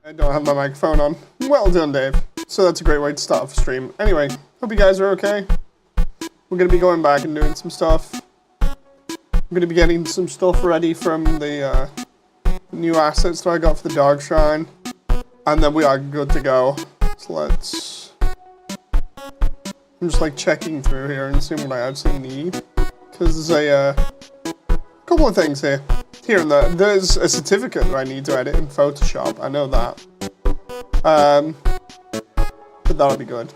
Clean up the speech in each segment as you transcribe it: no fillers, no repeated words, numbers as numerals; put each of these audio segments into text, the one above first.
I don't have my microphone on. Well done, Dave. So that's a great way to start off a stream. Anyway, hope you guys are okay. We're going to be going back and doing some stuff. I'm going to be getting some stuff ready from the new assets that I got for the Dog Shrine. And then we are good to go. So let's... I'm just like checking through here and seeing what I actually need. Because there's a couple of things here. Here and there. There's a certificate that I need to edit in Photoshop. I know that. But that'll be good.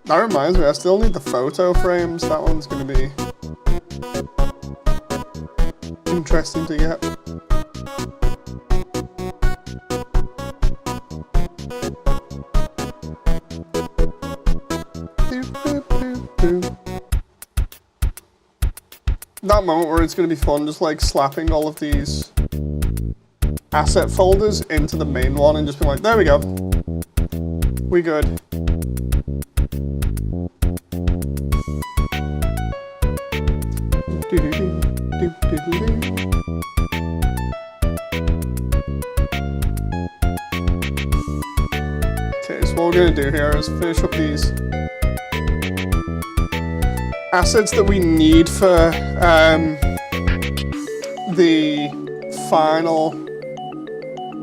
That reminds me, I still need the photo frames. That one's going to be interesting to get. That moment where it's going to be fun, just like slapping all of these asset folders into the main one and just being like, there we go. We good. Okay, so what we're going to do here is finish up these assets that we need for the final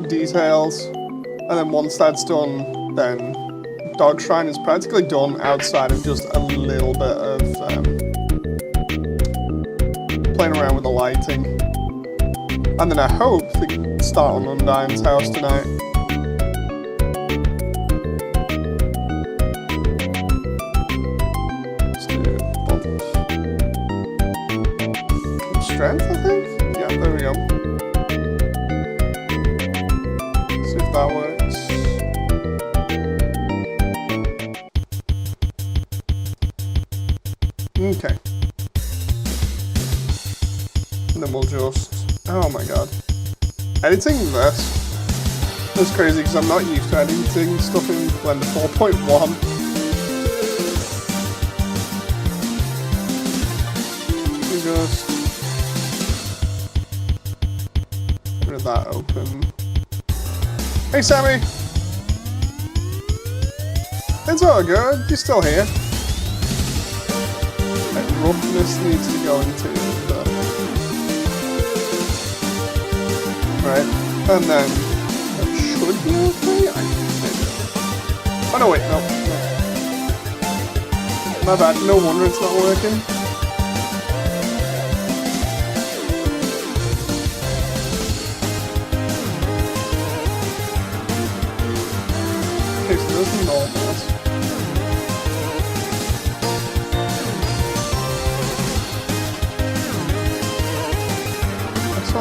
details, and then once that's done, then Dog Shrine is practically done outside of just a little bit of playing around with the lighting. And then I hope to start on Undyne's house tonight. Strength, I think? Yeah, there we go. See if that works. Okay. And then we'll just... Oh my god. Editing this is crazy because I'm not used to editing stuff in Blender 4.1. Just... that open. Hey Sammy! It's all good, you're still here. That roughness needs to go into the... Right, and then that should be okay? I think. Oh no, wait, no. My bad, no wonder it's not working.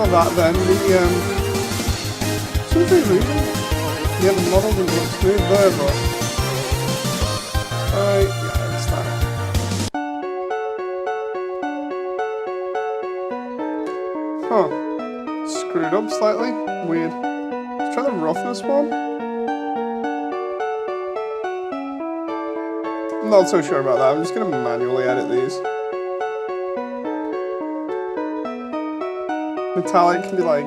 That then something reason. Yeah, the model didn't look smooth there, but yeah, it's that. Huh. Screwed up slightly. Weird. Let's try the roughness one. I'm not so sure about that. I'm just gonna manually edit these. Metallic can be like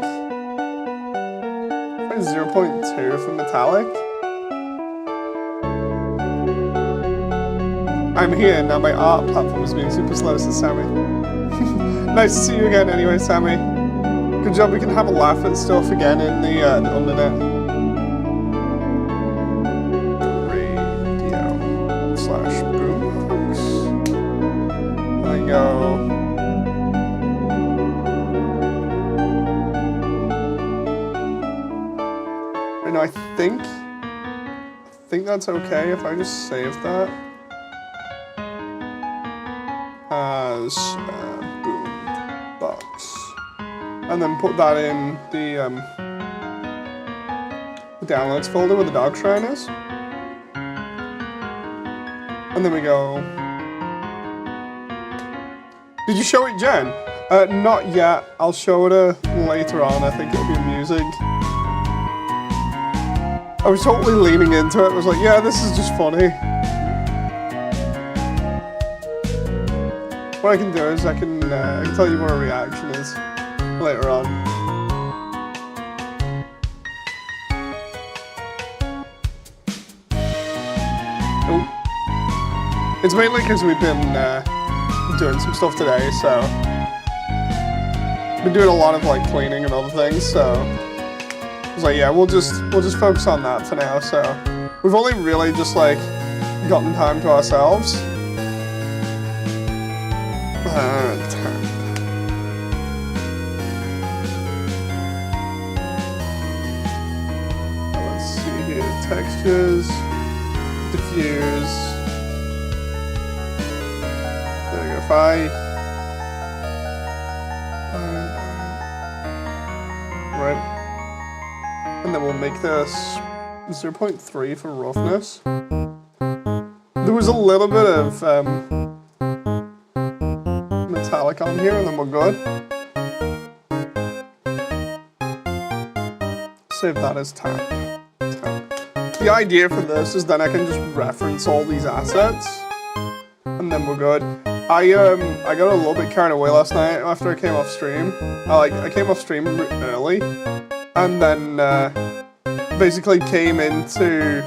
0.2 for metallic. I'm here, now my art platform is being super slow, says Sammy. Nice to see you again anyway, Sammy. Good job, we can have a laugh at stuff again in the Undernet. Radio/boombox. There we go. I think that's okay if I just save that as boombox, and then put that in the downloads folder where the Dog Shrine is, and then we go. Did you show it, Jen? Not yet. I'll show it later on. I think it'll be music. I was totally leaning into it. I was like, yeah, this is just funny. What I can do is I can tell you what a reaction is later on. It's mainly because we've been doing some stuff today, so been doing a lot of like cleaning and other things. So I was like, yeah, we'll just focus on that for now. So we've only really just like gotten time to ourselves. Let's see here, textures, diffuse. There you go, right, and then we'll make this 0.3 for roughness. There was a little bit of metallic on here, and then we're good. Save that as tap. The idea for this is then I can just reference all these assets, and then we're good. I got a little bit carried away last night after I came off stream. I came off stream early, and then basically came into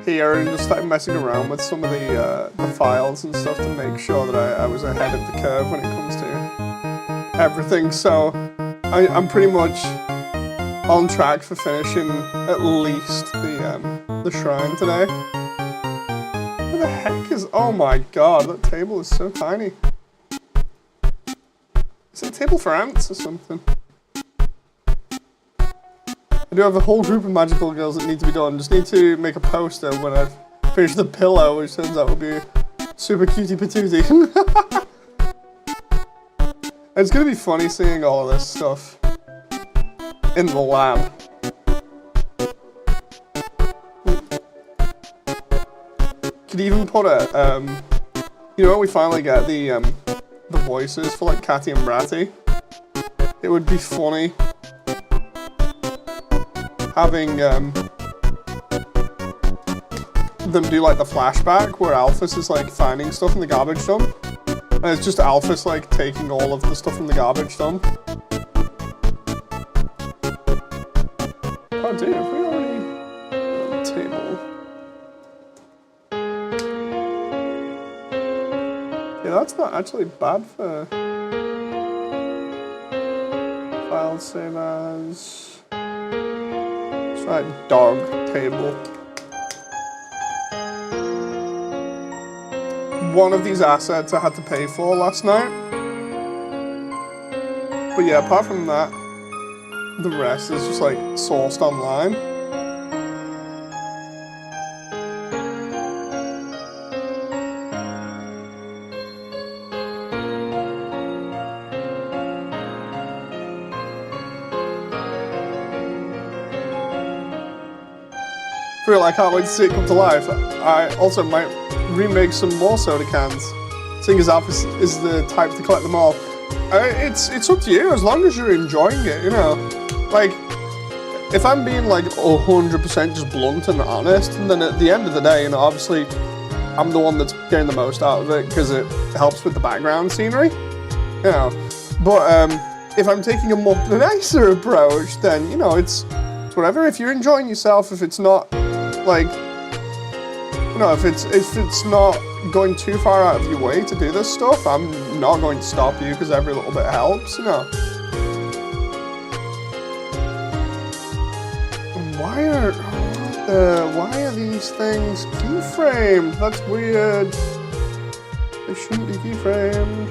here and just started messing around with some of the files and stuff to make sure that I was ahead of the curve when it comes to everything. So I'm pretty much on track for finishing at least the shrine today. What the heck is... Oh my god, that table is so tiny. Is it a table for ants or something? I do have a whole group of magical girls that need to be done. Just need to make a poster when I've finished the pillow, which turns out will be super cutie patootie. It's gonna be funny seeing all of this stuff in the lab. Could even put a, you know, when we finally get the voices for like Catty and Bratty, it would be funny having them do like the flashback where Alphys is like finding stuff in the garbage dump, and it's just Alphys like taking all of the stuff from the garbage dump. Oh dear, have we already got a table? Yeah, that's not actually bad for file save as. Right, dog table. One of these assets I had to pay for last night. But yeah, apart from that, the rest is just like sourced online. I can't wait to see it come to life. I also might remake some more soda cans, seeing as Alphys is the type to collect them all. It's up to you, as long as you're enjoying it, you know. Like, if I'm being like 100% just blunt and honest, and then at the end of the day, you know, obviously I'm the one that's getting the most out of it because it helps with the background scenery, you know. But if I'm taking a more nicer approach, then, you know, it's whatever. If you're enjoying yourself, if it's not like, you know, if it's not going too far out of your way to do this stuff, I'm not going to stop you because every little bit helps, you know. Why are these things keyframed? That's weird. They shouldn't be keyframed.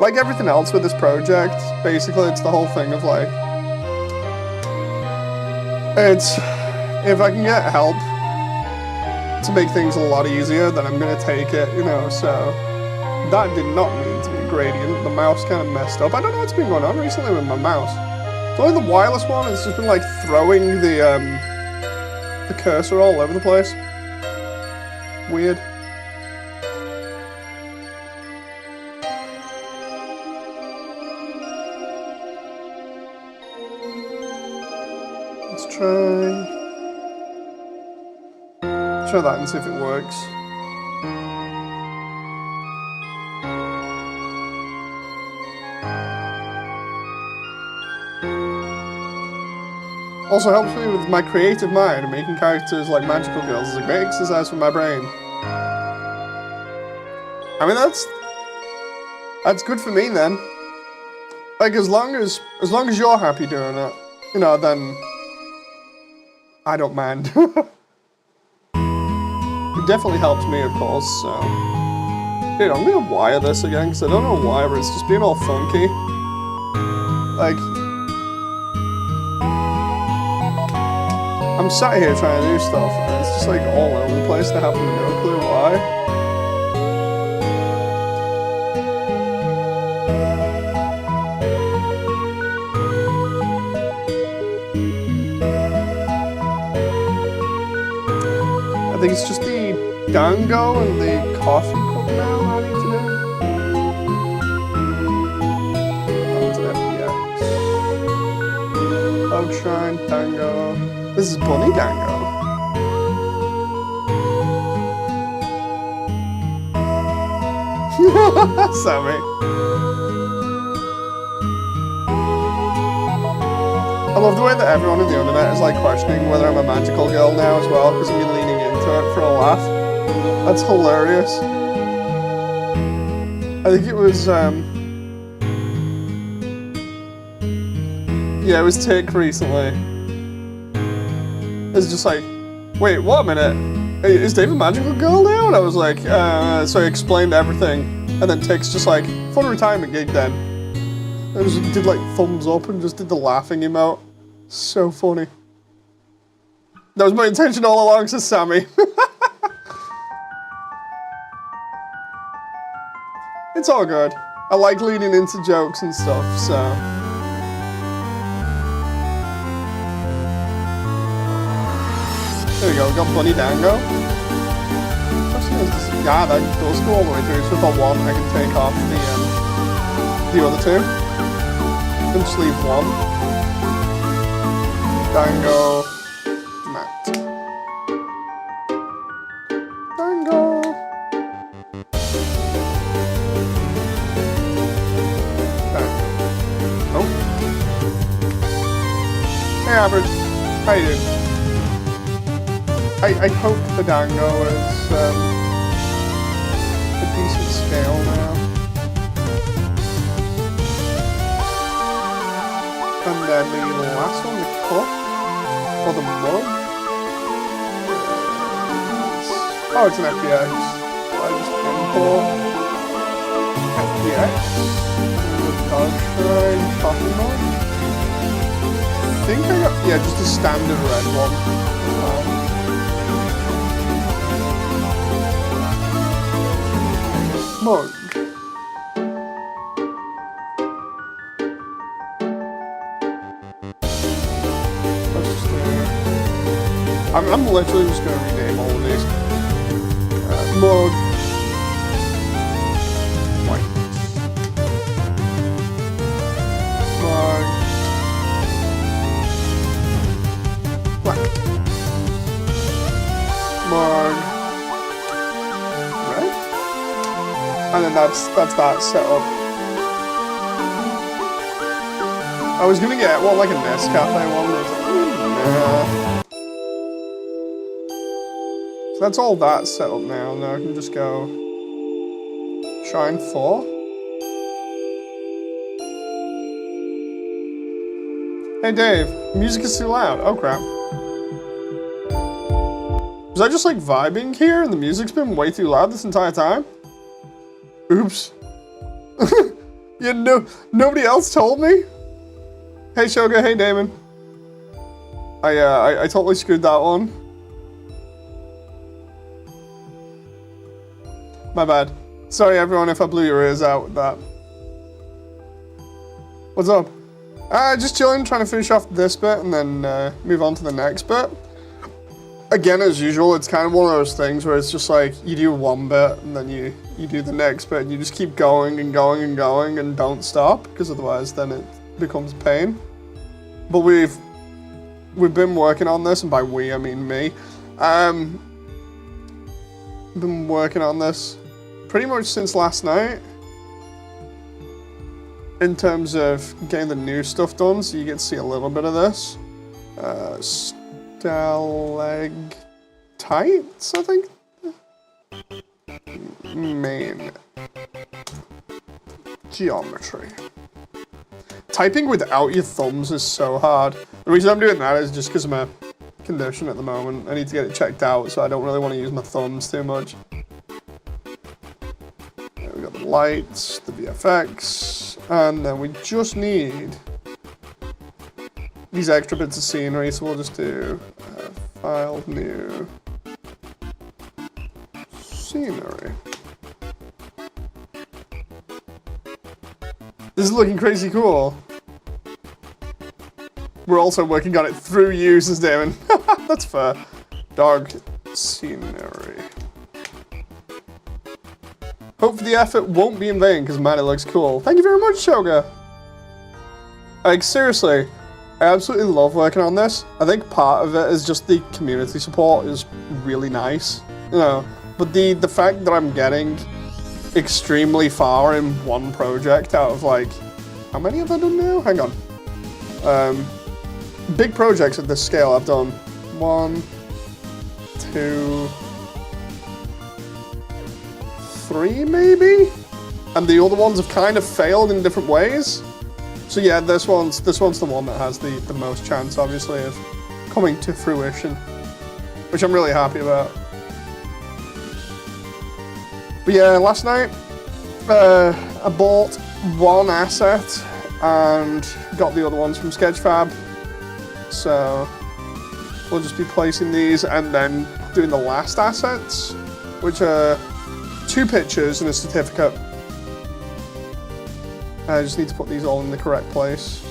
Like everything else with this project, basically it's the whole thing of like, if I can get help to make things a lot easier, then I'm gonna take it, you know. So that did not mean to be a gradient. The mouse kind of messed up. I don't know what's been going on recently with my mouse. It's only the wireless one. It's just been like throwing the cursor all over the place. Weird. Let's try that and see if it works. Also helps me with my creative mind, and making characters like magical girls is a great exercise for my brain. I mean, that's good for me then. Like, as long as you're happy doing it, you know, then I don't mind. It definitely helps me, of course, so. Dude, I'm gonna wire this again, because I don't know why, but it's just being all funky. Like, I'm sat here trying to do stuff, and it's just like all over the place, and I have no clue why. I think it's just the dango and the coffee cup now I need to do. Onto FPX. Oak Shrine, dango. This is Bunny Dango. Sammy. I love the way that everyone in the internet is like questioning whether I'm a magical girl now as well, because I'm leaning into it for a laugh. That's hilarious. I think it was, yeah, it was Tick recently. It's just like, wait, what a minute? Is Dave a magical girl now? And I was like, so I explained everything. And then Tick's just like, fun retirement gig then. I just did like thumbs up and just did the laughing emote. So funny. That was my intention all along, says Sammy. It's all good. I like leading into jokes and stuff, so. There we go, we got Bunny Dango. Yeah, that does go all the way through, so if I want, I can take off the other two. And just leave one. Dango. Matt. Dango. Dango. Oh. Hey, Average. How you doing? I hope the dango is a decent scale now. And then the last one, the cup, or the mug. Oh, it's an FPX. I just import FPX. The Dog Shrine coffee mug. I think I got, yeah, just a standard red one. Mug. I'm literally just going to rename all of these. Mug. White. Mug. Black. Mug. Red. And then that's that set up. I was gonna get, well, like a Nescafe one, but it's like, nah. So that's all that set up now. Now I can just go Shrine 4. Hey Dave, music is too loud. Oh crap. Was I just like vibing here and the music's been way too loud this entire time? Oops. Yeah, nobody else told me? Hey Shoga, hey Damon. I totally screwed that one. My bad. Sorry everyone if I blew your ears out with that. What's up? Just chilling, trying to finish off this bit and then move on to the next bit. Again, as usual, it's kind of one of those things where it's just like, you do one bit and then you do the next bit and you just keep going and going and going and don't stop, because otherwise then it becomes pain. But we've been working on this, and by we, I mean me. Been working on this pretty much since last night. In terms of getting the new stuff done, so you get to see a little bit of this. Stalactites, I think? Main. Geometry. Typing without your thumbs is so hard. The reason I'm doing that is just because of my condition at the moment. I need to get it checked out, so I don't really want to use my thumbs too much. There we got the lights, the VFX, and then we just need these extra bits of scenery, so we'll just do file, new, scenery. This is looking crazy cool. We're also working on it through you, says Damon. That's fair. Dog scenery. Hope for the effort won't be in vain, because man, it looks cool. Thank you very much, Shoga. Like, seriously, I absolutely love working on this. I think part of it is just the community support is really nice, you know. But the fact that I'm getting extremely far in one project out of like, how many have I done now? Hang on. Big projects at this scale I've done 1, 2, 3 maybe? And the other ones have kind of failed in different ways. So yeah, this one's the one that has the most chance, obviously, of coming to fruition, which I'm really happy about. But yeah, last night I bought one asset and got the other ones from Sketchfab. So we'll just be placing these and then doing the last assets, which are 2 pictures and a certificate. I just need to put these all in the correct place.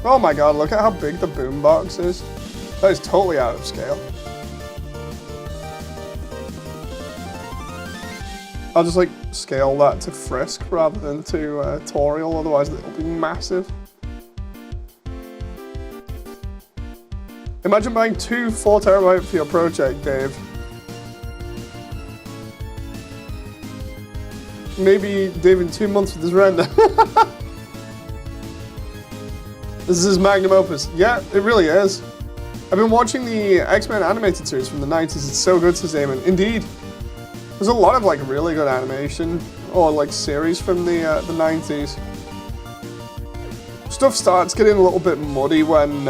Oh my god, look at how big the boombox is. That is totally out of scale. I'll just like scale that to Frisk rather than to Toriel, otherwise it'll be massive. Imagine buying 2 4TB for your project, Dave. Maybe Dave in 2 months with his render. This is his magnum opus. Yeah, it really is. I've been watching the X-Men animated series from the 90s. It's so good, says Damon. Indeed. There's a lot of like really good animation or like series from the 90s. Stuff starts getting a little bit muddy when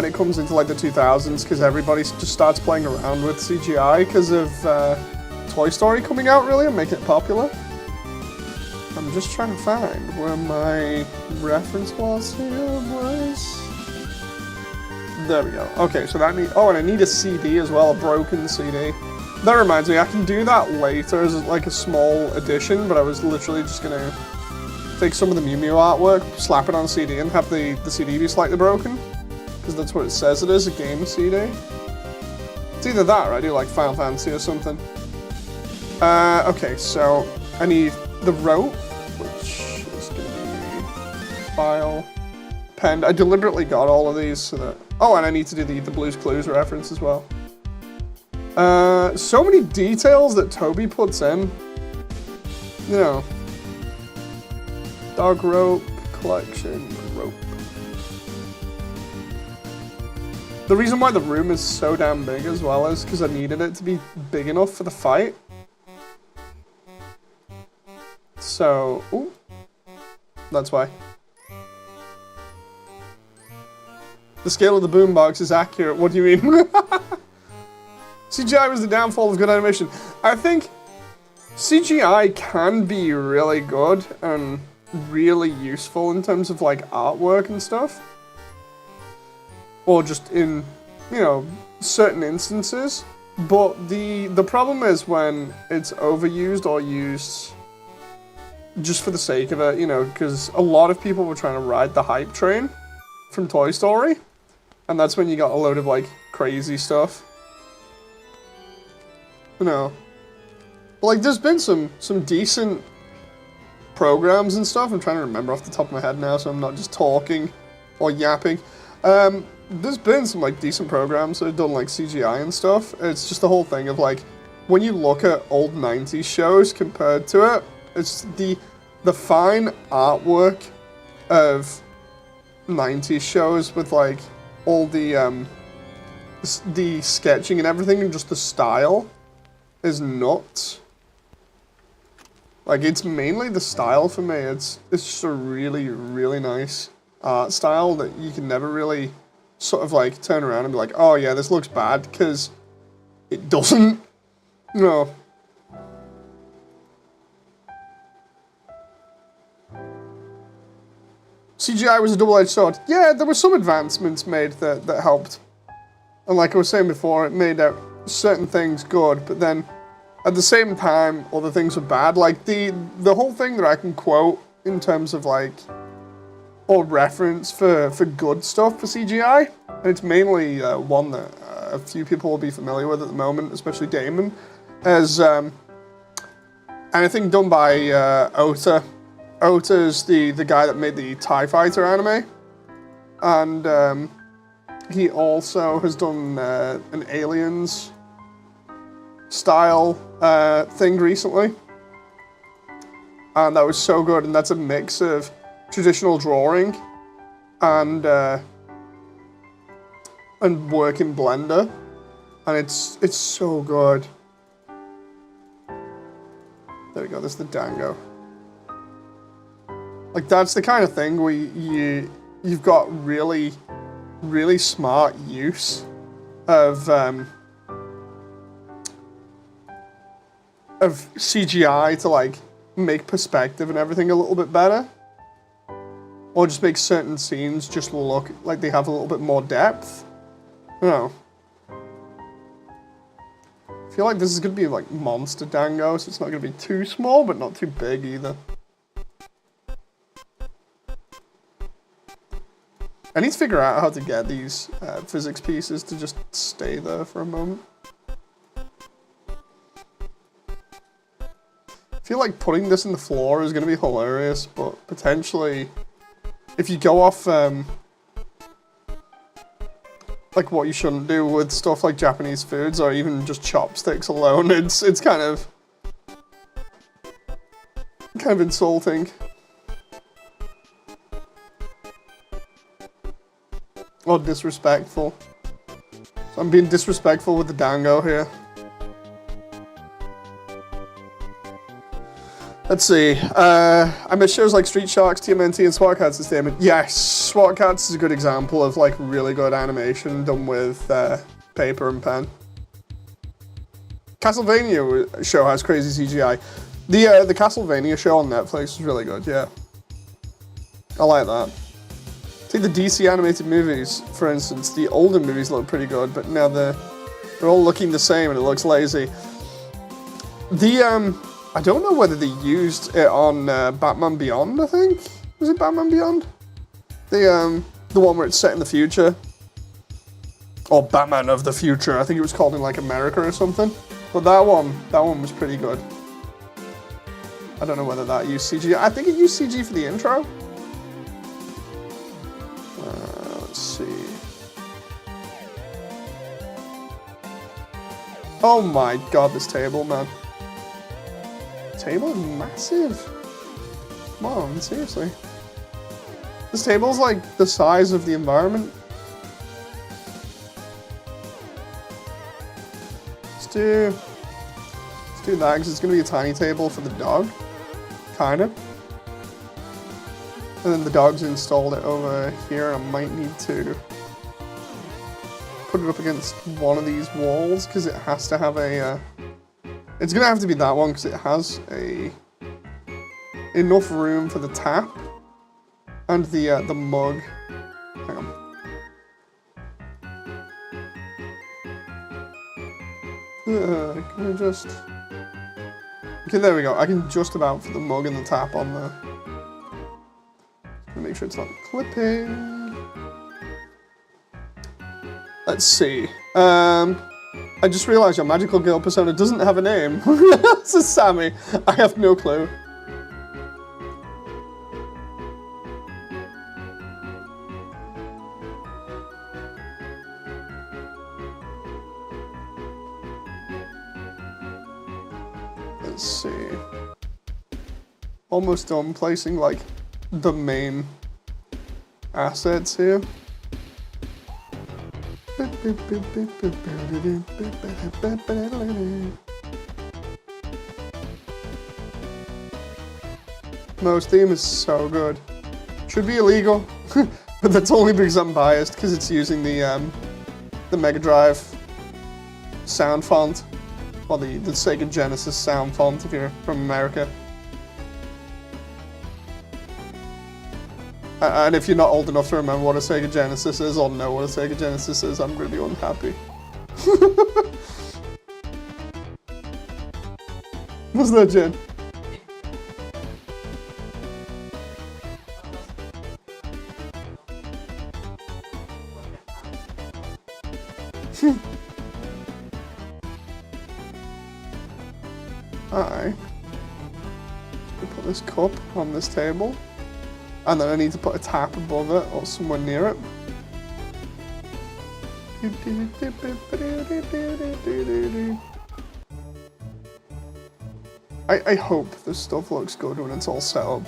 it comes into like the 2000s, because everybody just starts playing around with CGI because of Toy Story coming out really and making it popular. I'm just trying to find where my reference was here, boys. There we go. Okay, so that oh, and I need a CD as well, a broken CD. That reminds me, I can do that later as like a small addition, but I was literally just gonna take some of the Mew Mew artwork, slap it on a CD, and have the CD be slightly broken. Because that's what it says it is, a game CD. It's either that or I do like Final Fantasy or something. Okay, so I need the rope, which is gonna be file, append. I deliberately got all of these so that, oh, and I need to do the Blue's Clues reference as well. So many details that Toby puts in. You know, dog rope, collection, rope. The reason why the room is so damn big as well is because I needed it to be big enough for the fight. So, ooh, that's why. The scale of the boombox is accurate. What do you mean? CGI was the downfall of good animation. I think CGI can be really good and really useful in terms of like artwork and stuff. Or just in, you know, certain instances. But the problem is when it's overused or used just for the sake of it, you know, because a lot of people were trying to ride the hype train from Toy Story. And that's when you got a load of, like, crazy stuff. You know. But, like, there's been some decent programs and stuff. I'm trying to remember off the top of my head now, so I'm not just talking or yapping. There's been some, like, decent programs that have done, like, CGI and stuff. It's just the whole thing of, like, when you look at old 90s shows compared to it, it's the fine artwork of 90s shows with like all the sketching and everything, and just the style is nuts. Like, it's mainly the style for me. It's just a really, really nice art style that you can never really sort of like turn around and be like, oh yeah, this looks bad, because it doesn't. No. CGI was a double-edged sword. Yeah, there were some advancements made that helped. And like I was saying before, it made certain things good, but then at the same time, other things were bad. Like, the whole thing that I can quote in terms of, like, or reference for good stuff for CGI, and it's mainly one that a few people will be familiar with at the moment, especially Damon, as anything done by Ota. Ota's the guy that made the TIE Fighter anime, and he also has done an Aliens style thing recently, and that was so good. And that's a mix of traditional drawing and work in Blender, and it's so good. There we go. There's the Dango. Like, that's the kind of thing where you've got really, really smart use of CGI to, like, make perspective and everything a little bit better. Or just make certain scenes just look like they have a little bit more depth. You know. I feel like this is going to be, like, monster Dango, so it's not going to be too small, but not too big either. I need to figure out how to get these physics pieces to just stay there for a moment. I feel like putting this in the floor is going to be hilarious, but potentially, if you go off, like what you shouldn't do with stuff like Japanese foods, or even just chopsticks alone, it's kind of insulting. Or disrespectful. So I'm being disrespectful with the Dango here. Let's see. I miss shows like Street Sharks, TMNT, and SWAT Cats this Damon. Yes, SWAT Cats is a good example of like really good animation done with paper and pen. Castlevania show has crazy CGI. The Castlevania show on Netflix is really good, yeah. I like that. See, the DC animated movies, for instance, the older movies look pretty good, but now they're all looking the same and it looks lazy. I don't know whether they used it on Batman Beyond, I think? Was it Batman Beyond? The one where it's set in the future. Or Batman of the Future, I think it was called in like America or something. But that one was pretty good. I don't know whether that used CG. I think it used CG for the intro. Let's see. Oh my god, this table, man. Table is massive. Come on, seriously. This table's like the size of the environment. Let's do that, because it's going to be a tiny table for the dog. Kind of. And then the dog's installed it over here. I might need to put it up against one of these walls, because it has to have a... It's going to have to be that one, because it has enough room for the tap and the mug. Hang on. Can we just... Okay, there we go. I can just about fit the mug and the tap on there. Make sure it's not clipping. Let's see. I just realized your magical girl persona doesn't have a name. This is Sammy. I have no clue. Let's see. Almost done placing like the main assets here. Mo's theme is so good. Should be illegal, but that's only because I'm biased because it's using the Mega Drive sound font, or the Sega Genesis sound font if you're from America. And if you're not old enough to remember what a Sega Genesis is or know what a Sega Genesis is, I'm going to be unhappy. What's that, Jen? I put this cup on this table, and then I need to put a tap above it or somewhere near it. I hope this stuff looks good when it's all set up.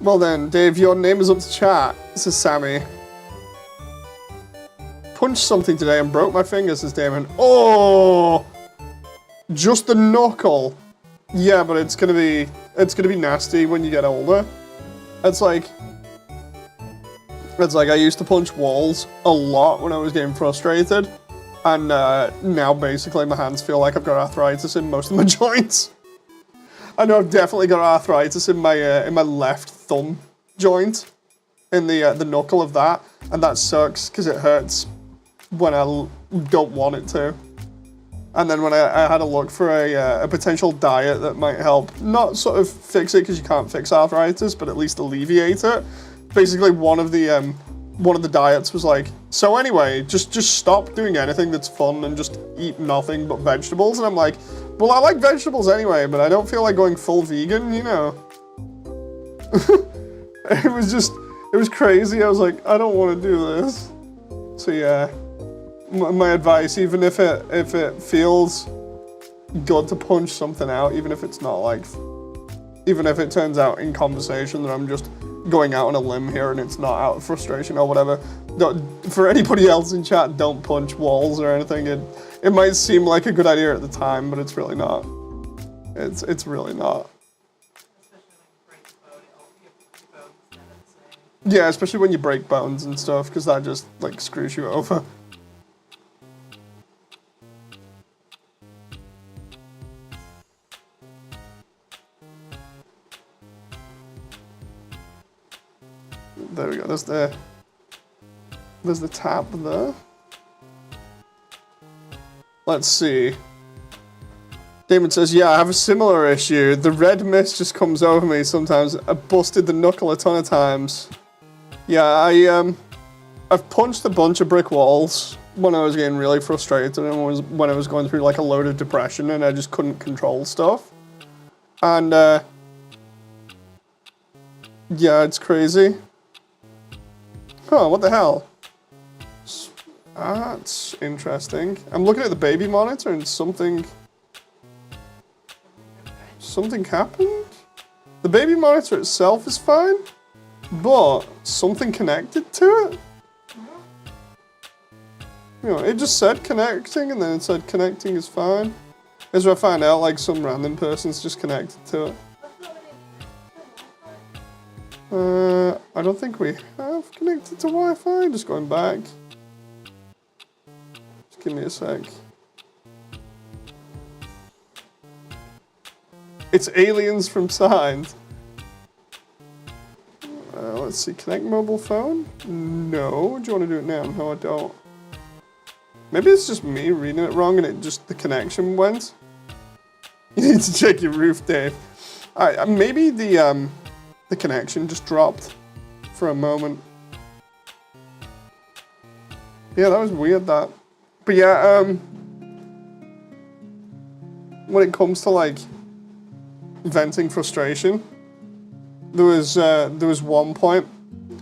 Well then, Dave, your name is up to chat. This is Sammy. Punched something today and broke my finger, says Damon. Oh! Just the knuckle. Yeah, but it's gonna be nasty when you get older. It's like I used to punch walls a lot when I was getting frustrated, and now basically my hands feel like I've got arthritis in most of my joints. I know I've definitely got arthritis in my left thumb joint, in the knuckle of that, and that sucks because it hurts when I don't want it to. And then when I had a look for a potential diet that might help, not sort of fix it because you can't fix arthritis, but at least alleviate it. Basically, one of the diets was like, so anyway, just stop doing anything that's fun and just eat nothing but vegetables. And I'm like, well, I like vegetables anyway, but I don't feel like going full vegan, you know. It was crazy. I was like, I don't want to do this. So yeah. My advice, even if it feels good to punch something out, even if it's not like, even if it turns out in conversation that I'm just going out on a limb here and it's not out of frustration or whatever, for anybody else in chat, don't punch walls or anything. It might seem like a good idea at the time, but it's really not. It's really not. Yeah, especially when you break bones and stuff, because that just like screws you over. There we go, there's the tap there. Let's see. Damon says, yeah, I have a similar issue. The red mist just comes over me sometimes. I busted the knuckle a ton of times. Yeah, I've punched a bunch of brick walls when I was getting really frustrated and when I was going through like a load of depression and I just couldn't control stuff. And yeah, it's crazy. Huh, what the hell? That's interesting. I'm looking at the baby monitor and something happened? The baby monitor itself is fine, but something connected to it? You know, it just said connecting and then it said connecting is fine. As I find out, like some random person's just connected to it. I don't think we have connected to Wi-Fi. Just going back. Just give me a sec. It's aliens from Signs. Let's see, connect mobile phone? No, do you want to do it now? No, I don't. Maybe it's just me reading it wrong and the connection went. You need to check your roof, Dave. Maybe the connection just dropped for a moment. Yeah, that was weird, that. But yeah, when it comes to like venting frustration, there was one point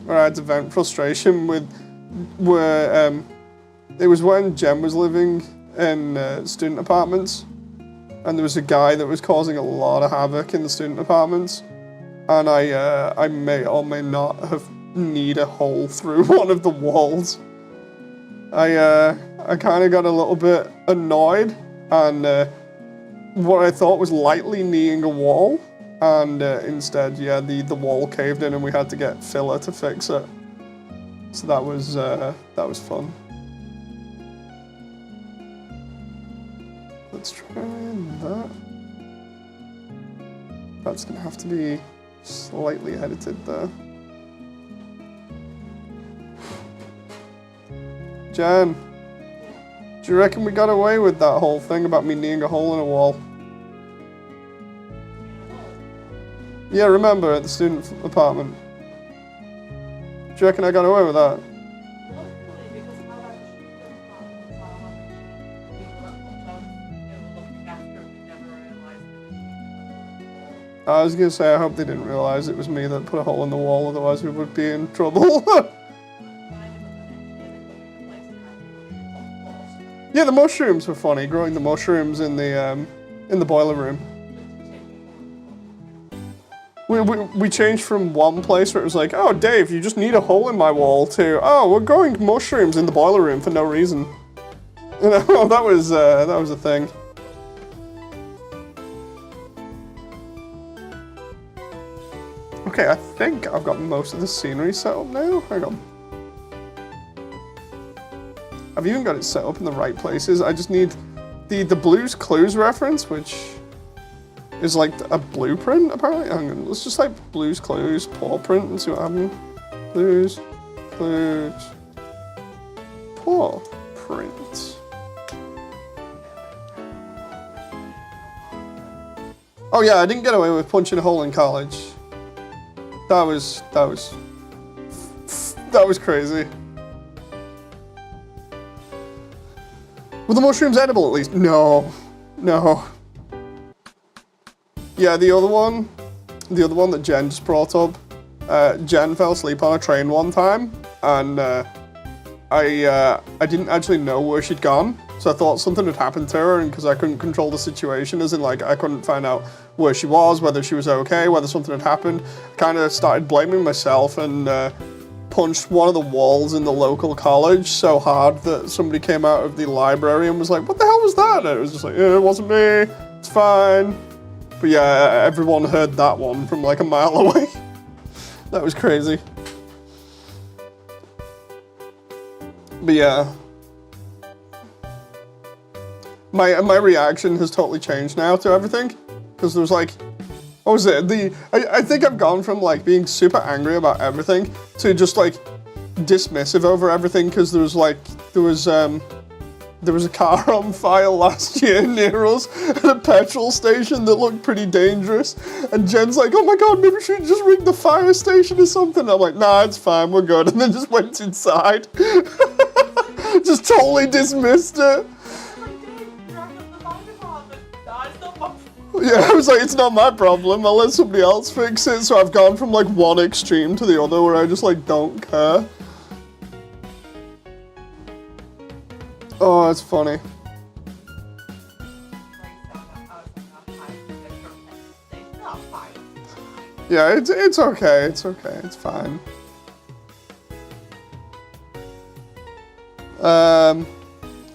where I had to vent frustration where it was when Jem was living in student apartments, and there was a guy that was causing a lot of havoc in the student apartments. and I may or may not have kneed a hole through one of the walls. I kind of got a little bit annoyed, and what I thought was lightly kneeing a wall, and instead, yeah, the wall caved in, and we had to get filler to fix it. So that was fun. Let's try that. That's gonna have to be slightly edited there. Jen, do you reckon we got away with that whole thing about me kneeing a hole in a wall? Yeah, remember at the student apartment? Do you reckon I got away with that? I was gonna say, I hope they didn't realize it was me that put a hole in the wall, otherwise we would be in trouble. Yeah, the mushrooms were funny, growing the mushrooms in the boiler room. We changed from one place where it was like, oh, Dave, you just need a hole in my wall, to, oh, we're growing mushrooms in the boiler room for no reason. You know, that was a thing. Okay, I think I've got most of the scenery set up now. Hang on. I've even got it set up in the right places. I just need the Blue's Clues reference, which is like a blueprint, apparently. Hang on, let's just type Blue's Clues, paw print, and see what happens. Blue's Clues, paw print. Oh yeah, I didn't get away with punching a hole in college. That was crazy. Were the mushrooms edible at least? No. Yeah, the other one that Jen just brought up, Jen fell asleep on a train one time, and I didn't actually know where she'd gone, so I thought something had happened to her, and because I couldn't control the situation, as in like I couldn't find out where she was, whether she was okay, whether something had happened, I kind of started blaming myself and punched one of the walls in the local college so hard that somebody came out of the library and was like, what the hell was that? And it was just like, it wasn't me, it's fine. But yeah, everyone heard that one from like a mile away. That was crazy. But yeah. My reaction has totally changed now to everything. Because there was like, what was it? I think I've gone from like being super angry about everything to just like dismissive over everything, because there was a car on fire last year near us at a petrol station that looked pretty dangerous, and Jen's like, oh my god, maybe we should just ring the fire station or something. I'm like, nah, it's fine, we're good, and then just went inside. Just totally dismissed it. Yeah, I was like, it's not my problem, I'll let somebody else fix it. So I've gone from like one extreme to the other where I just like don't care. Oh, it's funny. Yeah, it's okay, it's fine.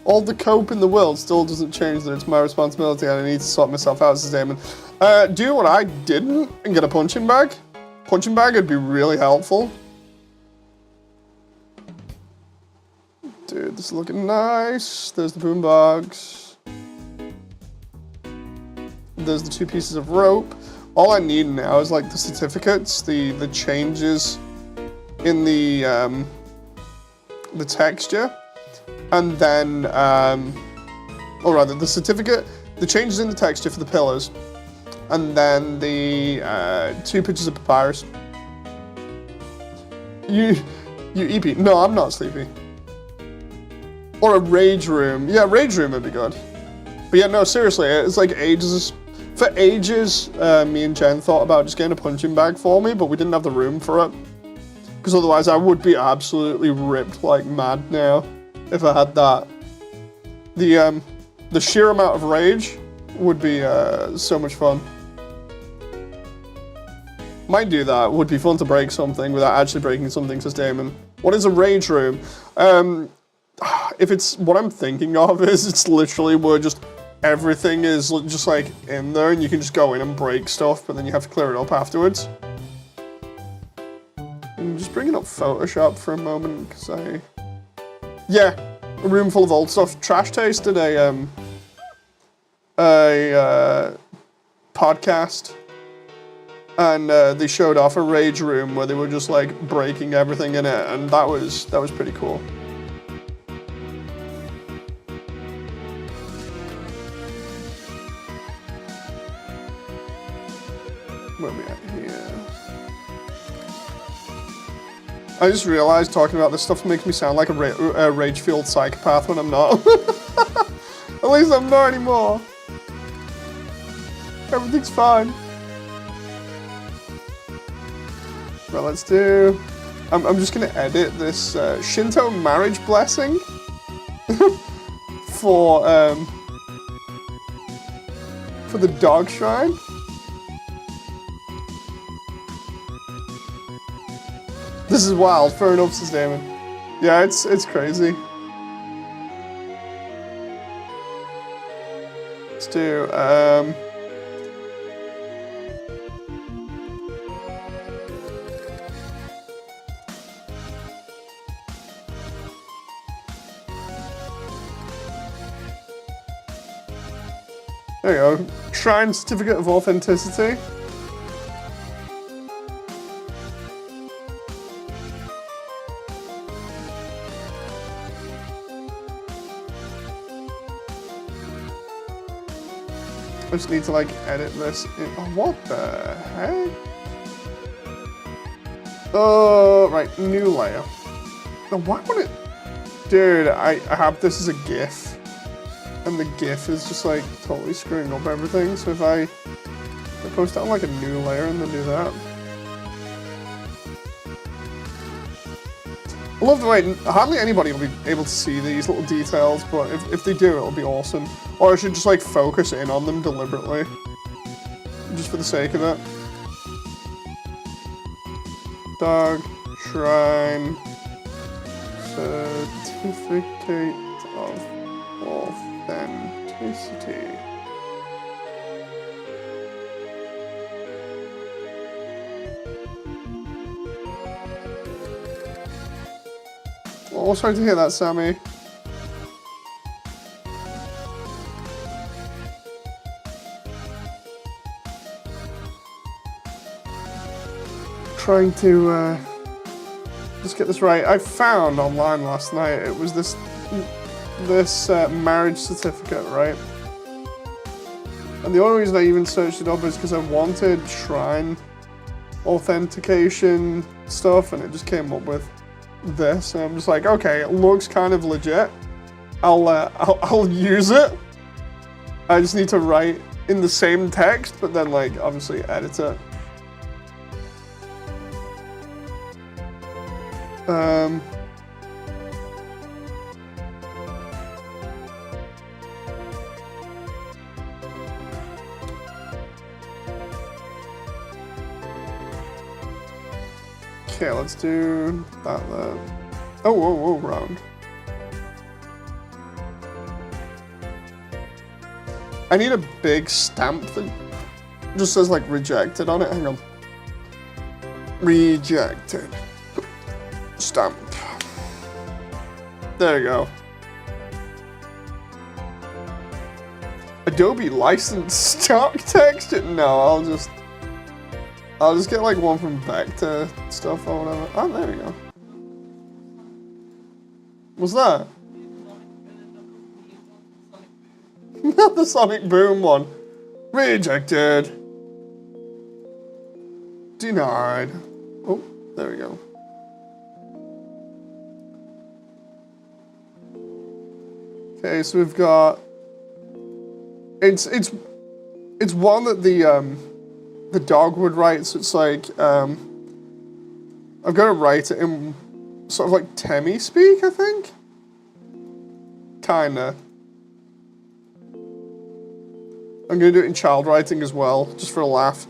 All the cope in the world still doesn't change that it's my responsibility and I need to sort myself out, says Damon. Do what I didn't and get a punching bag. Punching bag would be really helpful. Dude, this is looking nice. There's the boombox. There's the 2 pieces of rope. All I need now is like the certificates, the changes in the texture. And then, or rather, the certificate, the changes in the texture for the pillars, and then the 2 pictures of papyrus. You EP? No, I'm not sleepy. Or a rage room. Yeah, rage room would be good. But yeah, no, seriously, it's like ages. For ages, me and Jen thought about just getting a punching bag for me, but we didn't have the room for it. Because otherwise, I would be absolutely ripped like mad now. If I had that, the sheer amount of rage would be so much fun. Might do that. Would be fun to break something without actually breaking something, says Damon. What is a rage room? If it's what I'm thinking of is it's literally where just everything is just like in there and you can just go in and break stuff, but then you have to clear it up afterwards. I'm just bringing up Photoshop for a moment because yeah, a room full of old stuff. Trash Taste did a podcast, and they showed off a rage room where they were just like breaking everything in it, and that was pretty cool. Where are we at here? I just realized talking about this stuff makes me sound like a rage-fueled psychopath when I'm not. At least I'm not anymore. Everything's fine. Well, let's do... I'm just gonna edit this Shinto marriage blessing for the dog shrine. This is wild. Fair enough, says Damon. Yeah, it's crazy. Let's do there you go. Shrine Certificate of Authenticity. I just need to like edit this in. Oh, what the heck? Oh, right, new layer. Now, why would it? Dude, I have this as a GIF, and the GIF is just like totally screwing up everything. So if I post it on like a new layer and then do that. I love the way hardly anybody will be able to see these little details, but if they do, it'll be awesome. Or I should just like focus in on them deliberately, just for the sake of it. Dog Shrine Certificate of Authenticity. Oh, sorry to hear that, Sammy. Trying to just get this right. I found online last night it was this marriage certificate, right? And the only reason I even searched it up is because I wanted shrine authentication stuff, and it just came up with this, and I'm just like, okay, it looks kind of legit. I'll use it. I just need to write in the same text, but then like obviously edit it. Okay, let's do that then. Oh, whoa, wrong. I need a big stamp that just says like rejected on it. Hang on. Rejected. Stamp. There you go. Adobe licensed stock text? No, I'll just get like one from Vector stuff or whatever. Oh, there we go. What's that? The Sonic Boom one. Rejected. Denied. Oh, there we go. Okay, so we've got. It's one that the dog would write. So it's like I've got to write it in sort of like Temi speak, I think. Kinda. I'm gonna do it in child writing as well, just for a laugh.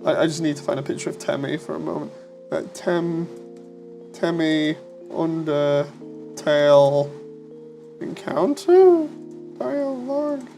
I just need to find a picture of Temmie for a moment. Temmie Undertale encounter? Dialogue?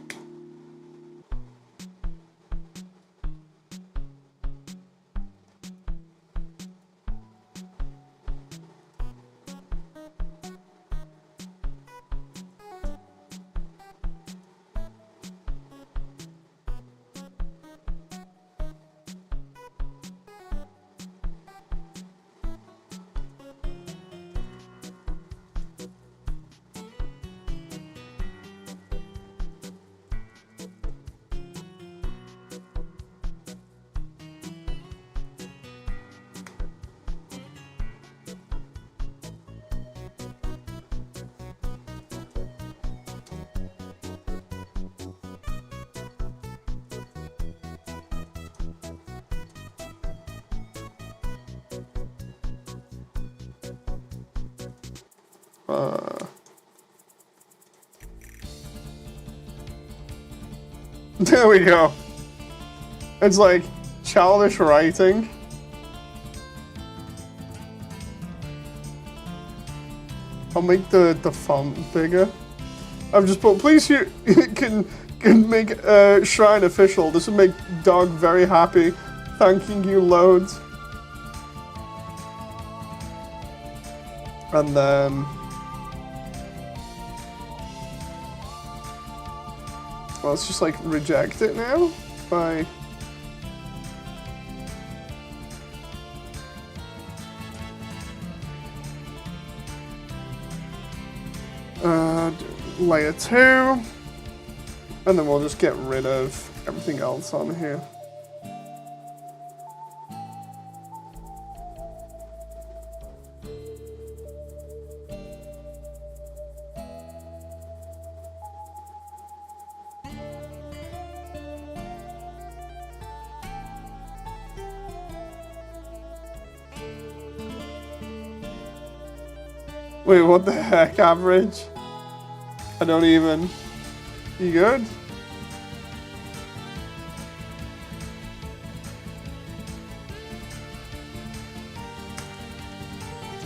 There we go. It's like childish writing. I'll make the font bigger. I've just put, please you can make Shrine official. This would make Dog very happy. Thanking you loads. And then well, let's just like reject it now by layer 2, and then we'll just get rid of everything else on here. Wait, what the heck, average? I don't even... You good?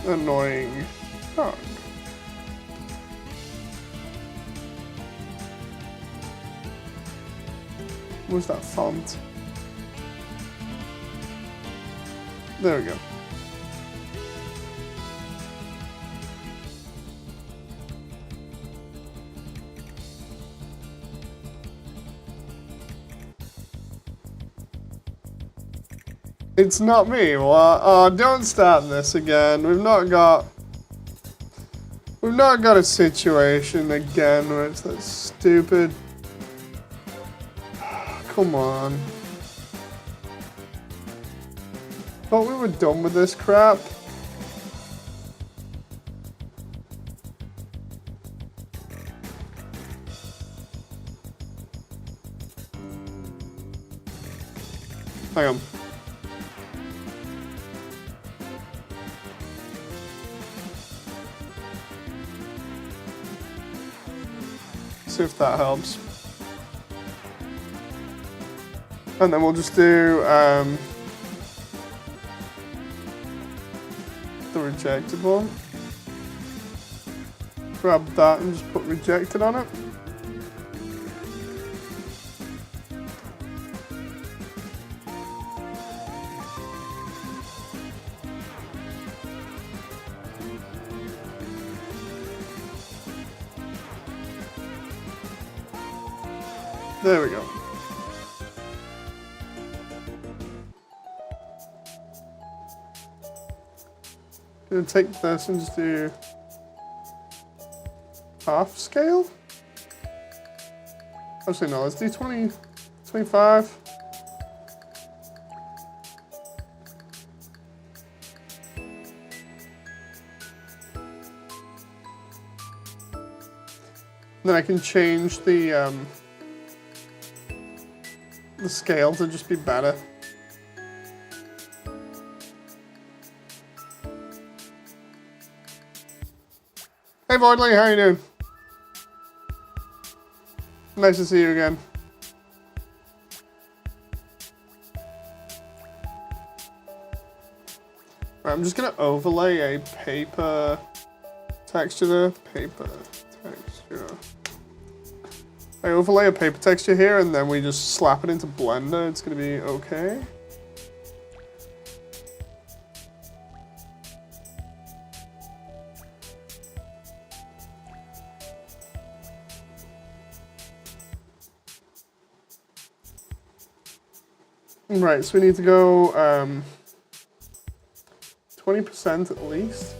Annoying dog. Where's that font? There we go. It's not me. Well, oh, don't start this again. We've not got a situation again where it's that stupid. Come on. Thought we were done with this crap. Hang on. See if that helps. And then we'll just do the rejected one. Grab that and just put rejected on it. There we go. Gonna take this and just do half scale. Actually, no, let's do 20, 25. Then I can change the scale to just be better. Hey Voidly, how you doing? Nice to see you again. Right, I'm just gonna overlay a paper texture there. Paper texture. I overlay a paper texture here and then we just slap it into Blender. It's gonna be okay. Right, so we need to go 20% at least.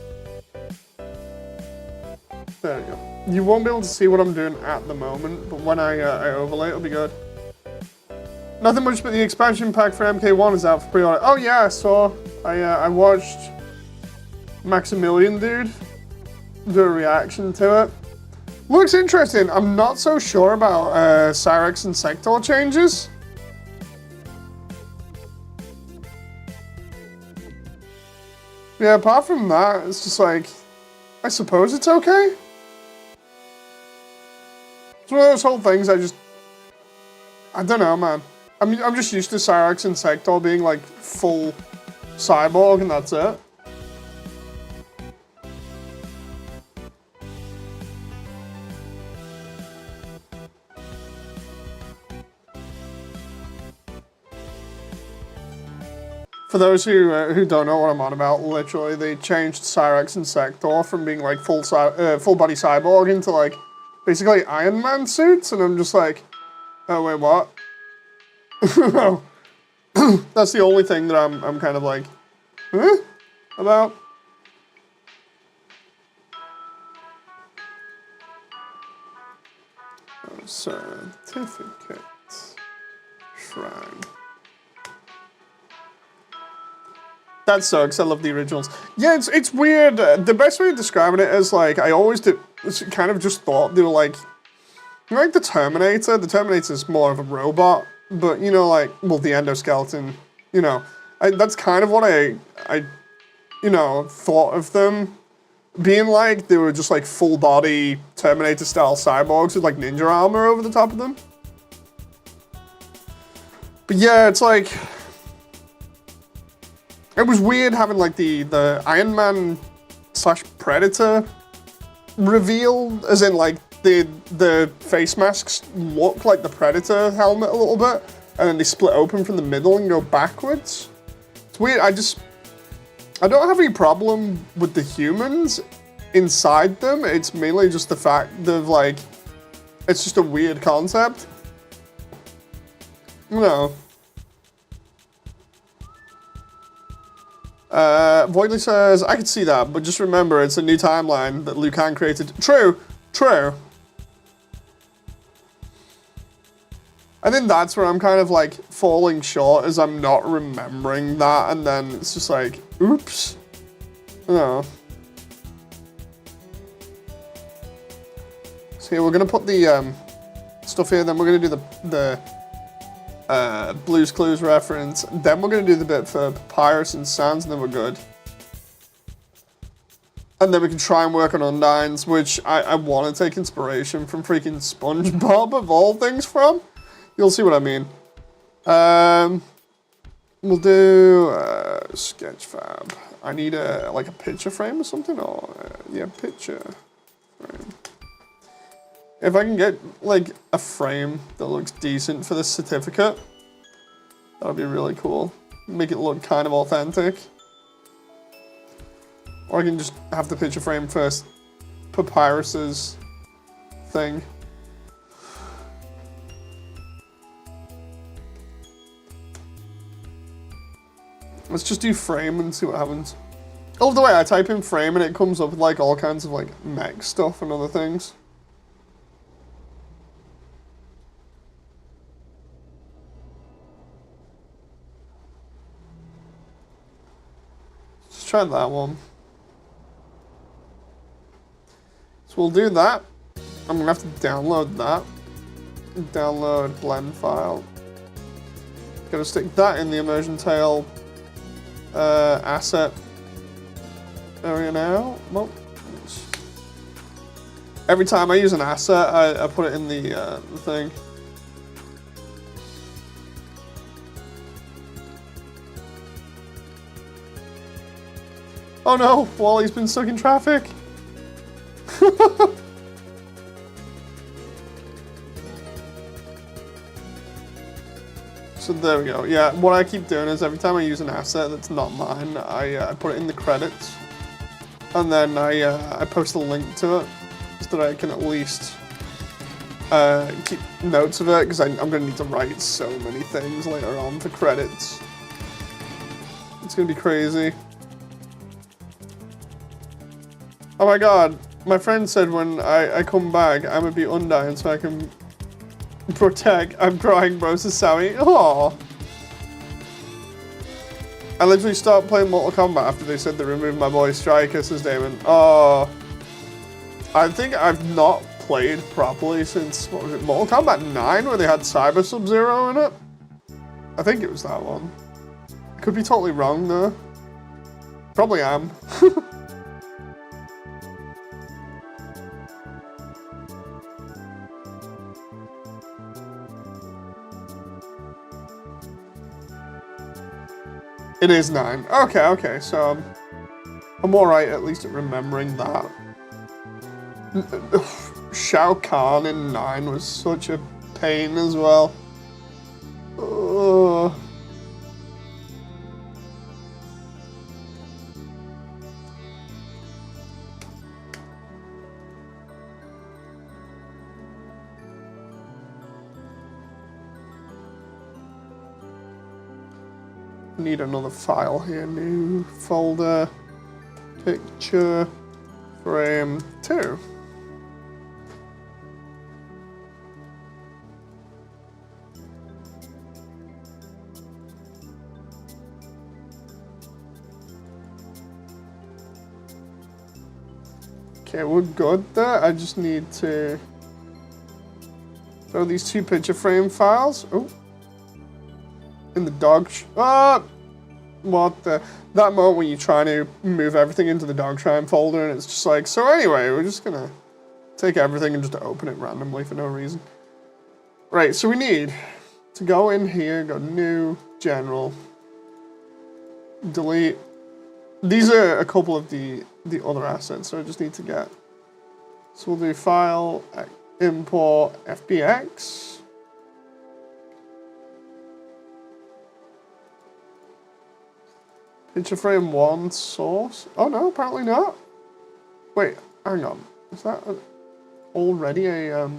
There you go. You won't be able to see what I'm doing at the moment, but when I overlay, it'll be good. Nothing much, but the expansion pack for MK1 is out for pre-order. Oh yeah, I saw. I watched Maximilian Dude do a reaction to it. Looks interesting. I'm not so sure about Cyrex and Sector changes. Yeah, apart from that, it's just like, I suppose it's okay. It's one of those whole things I don't know, man. I'm just used to Cyrex and Sector being like full cyborg and that's it. For those who don't know what I'm on about, literally they changed Cyrex and Sector from being like full body cyborg into like basically Iron Man suits, and I'm just like, oh wait, what? That's the only thing that I'm kind of like, huh? About. Certificate shrine. That sucks. I love the originals. Yeah, it's weird. The best way of describing it is like I always kind of just thought they were like, you know, like the Terminator. The Terminator is more of a robot, but you know, like the endoskeleton. You know, that's kind of what I you know thought of them being like. They were just like full body Terminator style cyborgs with like ninja armor over the top of them. But yeah, it's like. It was weird having like the Iron Man / Predator reveal, as in like the face masks look like the Predator helmet a little bit, and then they split open from the middle and go backwards. It's weird. I don't have any problem with the humans inside them. It's mainly just the fact of like, it's just a weird concept. You know. Voidly says, I could see that, but just remember it's a new timeline that Liu Kang created. True. I think that's where I'm kind of like falling short, is I'm not remembering that, and then it's just like, oops. No. So here, we're gonna put the stuff here, then we're gonna do the Blue's Clues reference. Then we're going to do the bit for Papyrus and Sands, and then we're good. And then we can try and work on Undines, which I want to take inspiration from freaking SpongeBob of all things from. You'll see what I mean. We'll do Sketchfab. I need like a picture frame or something, or yeah, picture frame. If I can get like a frame that looks decent for this certificate, that would be really cool. Make it look kind of authentic. Or I can just have the picture frame first. Papyrus's thing. Let's just do frame and see what happens. I love the way I type in frame and it comes up with like all kinds of like mech stuff and other things. Let's try that one. So we'll do that. I'm gonna have to download that. Download blend file. Gonna stick that in the Immersiontale asset area now. Well, every time I use an asset, I put it in the thing. Oh no, Wally's been stuck in traffic. So there we go. Yeah, what I keep doing is every time I use an asset that's not mine, I put it in the credits. And then I post a link to it so that I can at least keep notes of it, because I'm going to need to write so many things later on for credits. It's going to be crazy. Oh my god, my friend said when I come back, I'm going to be undying so I can protect. I'm crying, bro, Sasawi. Aww. I literally started playing Mortal Kombat after they said they removed my boy Striker, says Damon. Oh. I think I've not played properly since, what was it, Mortal Kombat 9, where they had Cyber Sub-Zero in it? I think it was that one. I could be totally wrong, though. Probably am. It is 9. Okay, so I'm alright at least at remembering that. Shao Kahn in 9 was such a pain as well. Need another file here. New folder, picture, frame 2. Okay, we're good there. I just need to throw these 2 picture frame files. Oh. In the dog what the, that moment when you're trying to move everything into the dog shrine folder and it's just like, so anyway, we're just gonna take everything and just open it randomly for no reason. Right, so we need to go in here, go new, general, delete. These are a couple of the other assets, so I just need to get, so we'll do file, import, FBX. Picture frame 1 source. Oh no, apparently not. Wait, hang on. Is that already a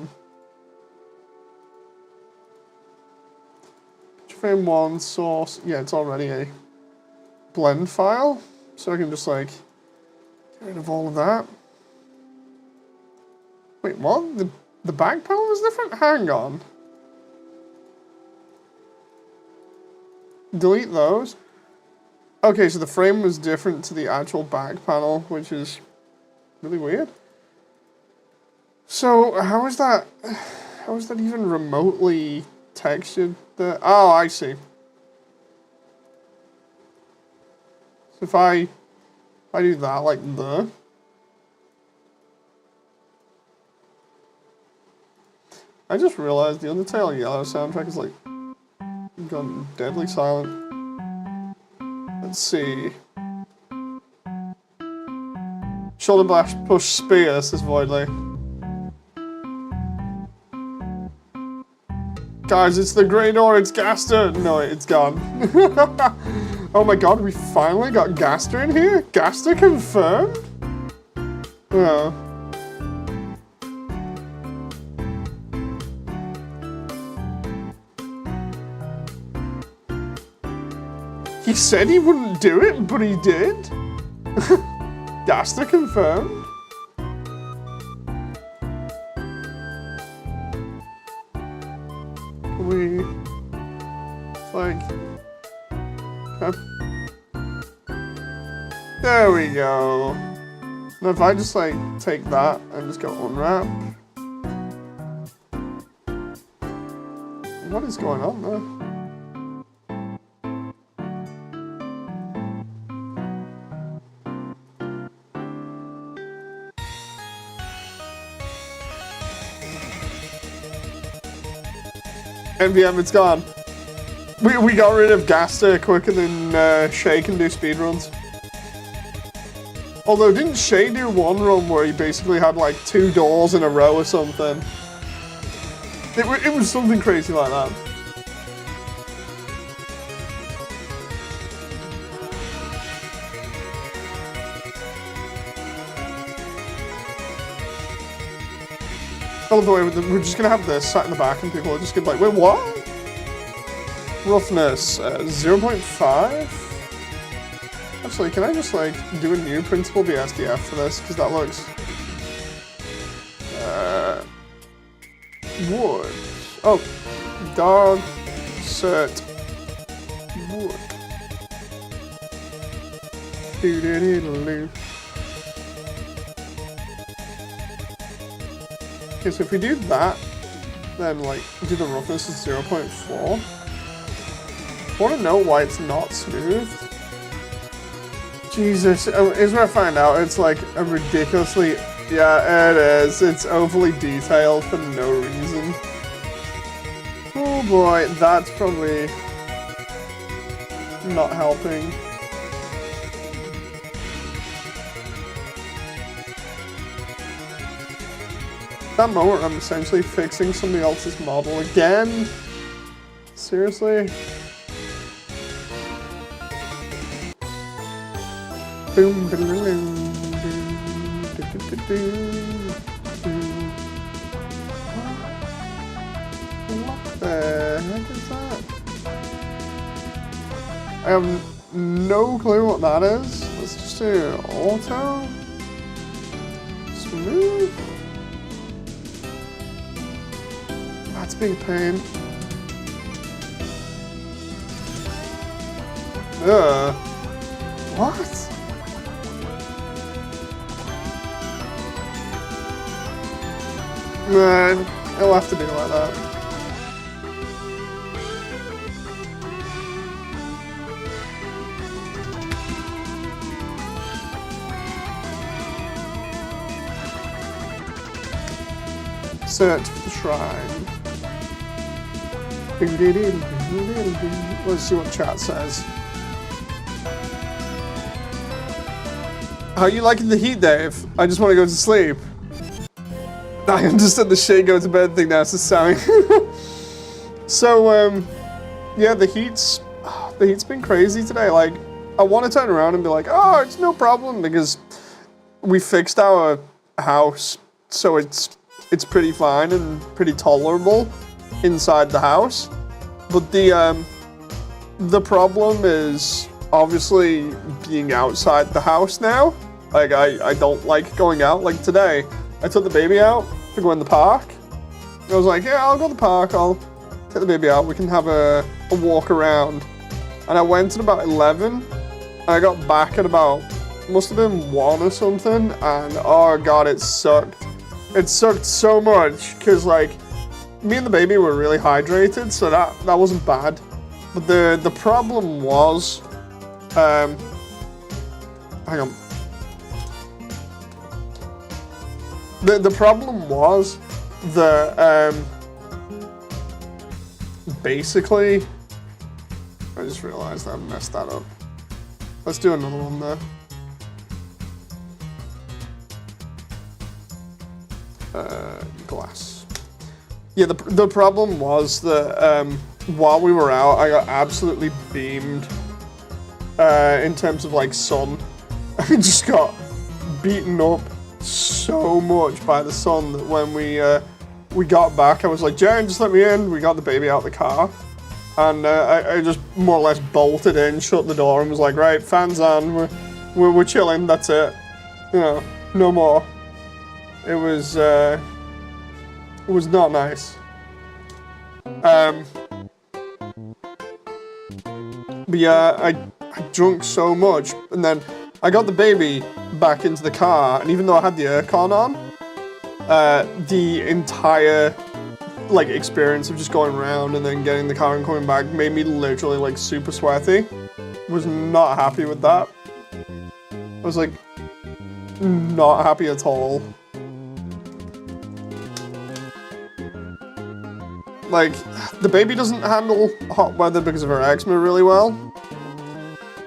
picture frame 1 source? Yeah, it's already a blend file. So I can just like get rid of all of that. Wait, what? The back panel is different? Hang on. Delete those. Okay, so the frame was different to the actual back panel, which is really weird. So how is that even remotely textured? Oh, I see. So if I do that like I just realized the Undertale Yellow soundtrack is like gone deadly silent. Let's see. Shoulder blast push spear, says Voidley. Guys, it's the Grey Door, it's Gaster! No, it's gone. Oh my god, we finally got Gaster in here? Gaster confirmed? Oh. He said he wouldn't do it, but he did. Gaster confirmed. Can we, like, there we go. Now if I just like take that and just go unwrap. What is going on there? NVM, it's gone. We got rid of Gaster quicker than Shay can do speedruns. Although, didn't Shay do one run where he basically had like 2 doors in a row or something? It was something crazy like that. I love the way we're just gonna have this sat in the back and people are just gonna be like, wait, what? Roughness, 0.5? Actually, can I just like do a new principal BSDF for this? Because that looks... wood. Oh, dog, cert, wood. Do-do-do-do-do. Okay, so if we do that, then like do the roughness is 0.4. I want to know why it's not smooth. Jesus, is where I find out it's like a ridiculously, yeah, it is. It's overly detailed for no reason. Oh boy, that's probably not helping. That moment I'm essentially fixing somebody else's model again. Seriously? Boom, what the heck is that? I have no clue what that is. Let's just do auto. Smooth. That's being a pain. What? Man, it'll have to be like that. Search for the shrine. Let's see what chat says. How are you liking the heat, Dave? I just want to go to sleep. I understand the shade go to bed thing now, so sorry. So, yeah, the heat's been crazy today. Like, I want to turn around and be like, oh, it's no problem, because we fixed our house, so it's pretty fine and pretty tolerable inside the house. But the problem is obviously being outside the house now. Like, I don't like going out. Like today, I took the baby out to go in the park. I was like, yeah, I'll go to the park, I'll take the baby out, we can have a walk around. And I went at about 11, and I got back at about, must have been 1 or something, and oh god, it sucked. It sucked so much, because like, me and the baby were really hydrated, so that wasn't bad. But the problem was, hang on. The problem was that, basically, I just realized I messed that up. Let's do another one there. Glass. Yeah, the problem was that, while we were out, I got absolutely beamed, in terms of like sun. I just got beaten up so much by the sun that when we got back, I was like, Jaren, just let me in. We got the baby out of the car, and I just more or less bolted in, shut the door, and was like, right, fans on, we're chilling. That's it. You know, no more. It was not nice. But yeah, I drunk so much, and then I got the baby back into the car, and even though I had the aircon on, the entire like experience of just going around and then getting in the car and coming back made me literally like super sweaty. Was not happy with that. I was like, not happy at all. Like, the baby doesn't handle hot weather because of her eczema really well.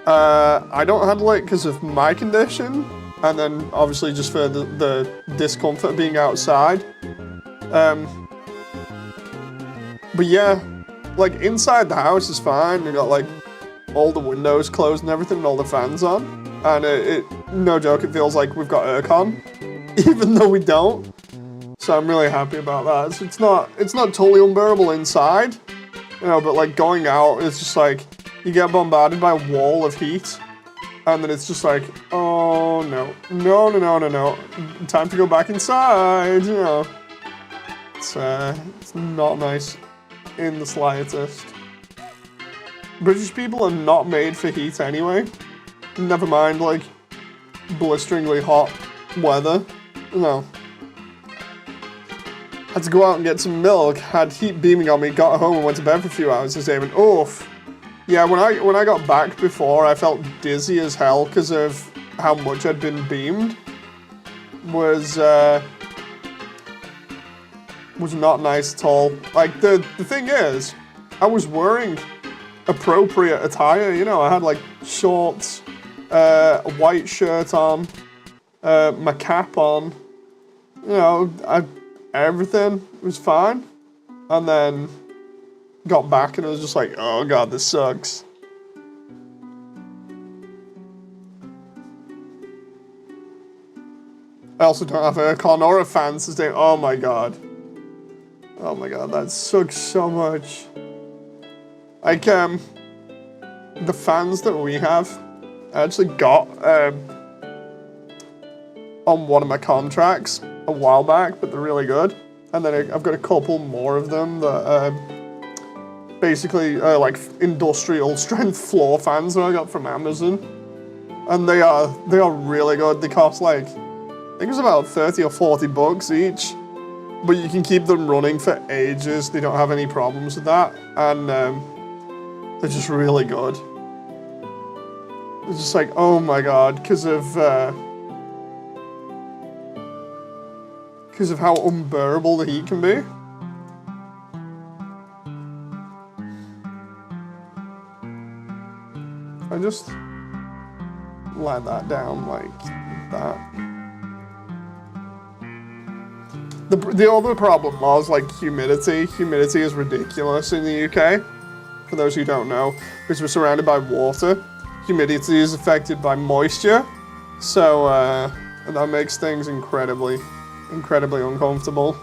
I don't handle it because of my condition. and then obviously just for the discomfort of being outside. But yeah, like inside the house is fine. We got like all the windows closed and everything, and all the fans on, and it no joke, it feels like we've got aircon, even though we don't. So I'm really happy about that. So it's not totally unbearable inside, you know, but like going out, it's just like you get bombarded by a wall of heat, and then it's just like, oh no, no, time to go back inside, you know. It's not nice in the slightest. British people are not made for heat anyway. Never mind like blisteringly hot weather, you know. Had to go out and get some milk, had heat beaming on me, got home and went to bed for a few hours this day, and oof. Yeah, when I got back before, I felt dizzy as hell because of how much I'd been beamed. Was not nice at all. Like, the thing is, I was wearing appropriate attire, you know, I had like shorts, a white shirt on, my cap on, you know, everything was fine, and then got back and it was just like, oh god, this sucks. I also don't have aircon or a fan sustain. Oh my god, that sucks so much. Like, the fans that we have, I actually got on one of my contracts a while back, but they're really good. And then I've got a couple more of them that basically like industrial strength floor fans that I got from Amazon, and they are really good. They cost like, I think it's about 30 or 40 bucks each, but you can keep them running for ages. They don't have any problems with that, and they're just really good. It's just like, oh my god, because of how unbearable the heat can be. I just let that down like that. The other problem was like humidity. Humidity is ridiculous in the UK. For those who don't know, because we're surrounded by water, humidity is affected by moisture, so and that makes things incredibly uncomfortable.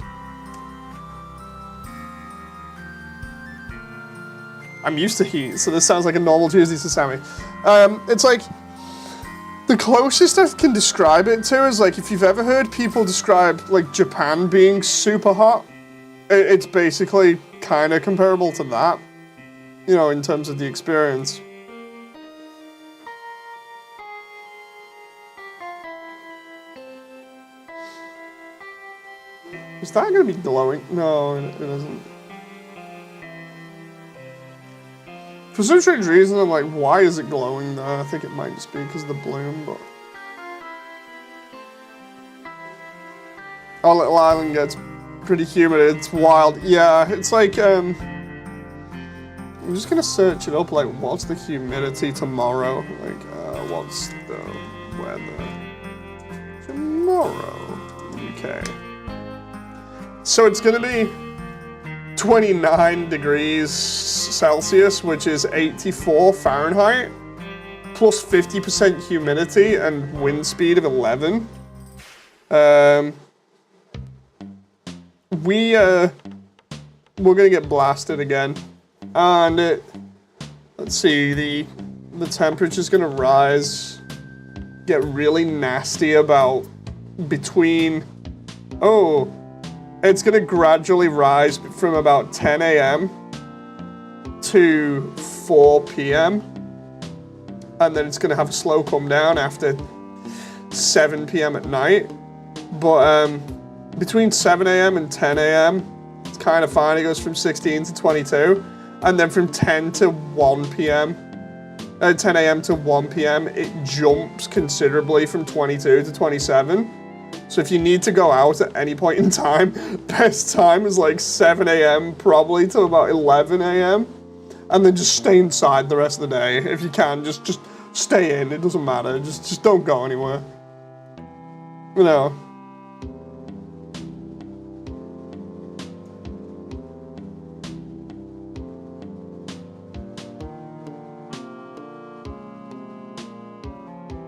I'm used to heat, so this sounds like a normal Tuesday to Sammy. It's like, the closest I can describe it to is like, if you've ever heard people describe like Japan being super hot, it's basically kind of comparable to that, you know, in terms of the experience. Is that going to be glowing? No, it isn't. For some strange reason, I'm like, why is it glowing there? I think it might just be because of the bloom, but... Our little island gets pretty humid, it's wild. Yeah, it's like, I'm just going to search it up, like, what's the humidity tomorrow? Like, what's the weather tomorrow? Okay. So it's going to be 29 degrees Celsius, which is 84 Fahrenheit, plus 50% humidity and wind speed of 11. We're going to get blasted again. And let's see, the temperature's going to rise, get really nasty about between, it's going to gradually rise from about 10 a.m. to 4 p.m. And then it's going to have a slow come down after 7 p.m. at night. But between 7 a.m. and 10 a.m., it's kind of fine. It goes from 16 to 22. And then from 10 to 1 p.m., 10 a.m. to 1 p.m., it jumps considerably from 22 to 27. So if you need to go out at any point in time, best time is like 7 a.m. probably to about 11 a.m. And then just stay inside the rest of the day. If you can, just stay in, it doesn't matter. Just don't go anywhere. You know.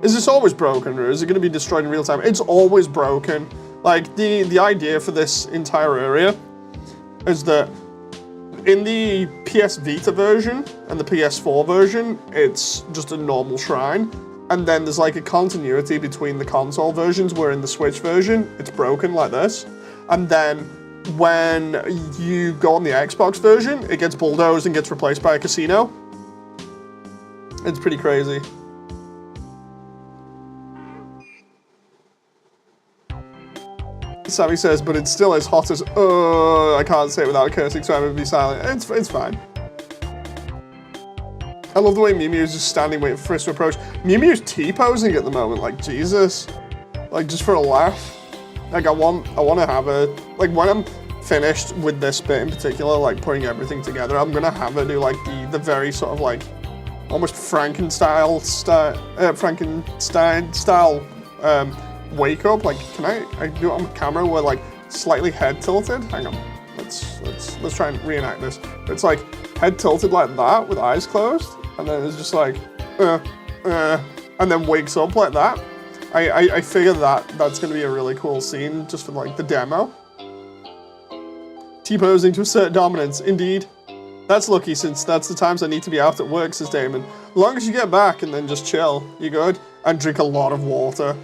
Is this always broken, or is it going to be destroyed in real time? It's always broken. Like, the idea for this entire area is that in the PS Vita version and the PS4 version, it's just a normal shrine. And then there's like a continuity between the console versions, where in the Switch version, it's broken like this. And then when you go on the Xbox version, it gets bulldozed and gets replaced by a casino. It's pretty crazy. Sammy says, but it's still as hot as, I can't say it without cursing, so I'm gonna be silent. It's fine. I love the way Mew Mew's just standing waiting for Frisk to approach. Mew Mew's T-posing at the moment, like, Jesus. Like, just for a laugh. Like, I want to have a, like, when I'm finished with this bit in particular, like, putting everything together, I'm gonna have her do, like, the very sort of, like, almost Frankenstein style, wake up. Like, can I do it on camera where, like, slightly head tilted? Hang on, let's try and reenact this. It's like head tilted like that with eyes closed, and then it's just like and then wakes up like that. I figure that's gonna be a really cool scene just for like the demo. T-posing to assert dominance, indeed. That's lucky, since that's the times I need to be out at work, says Damon. As long as you get back and then just chill, you good? And drink a lot of water.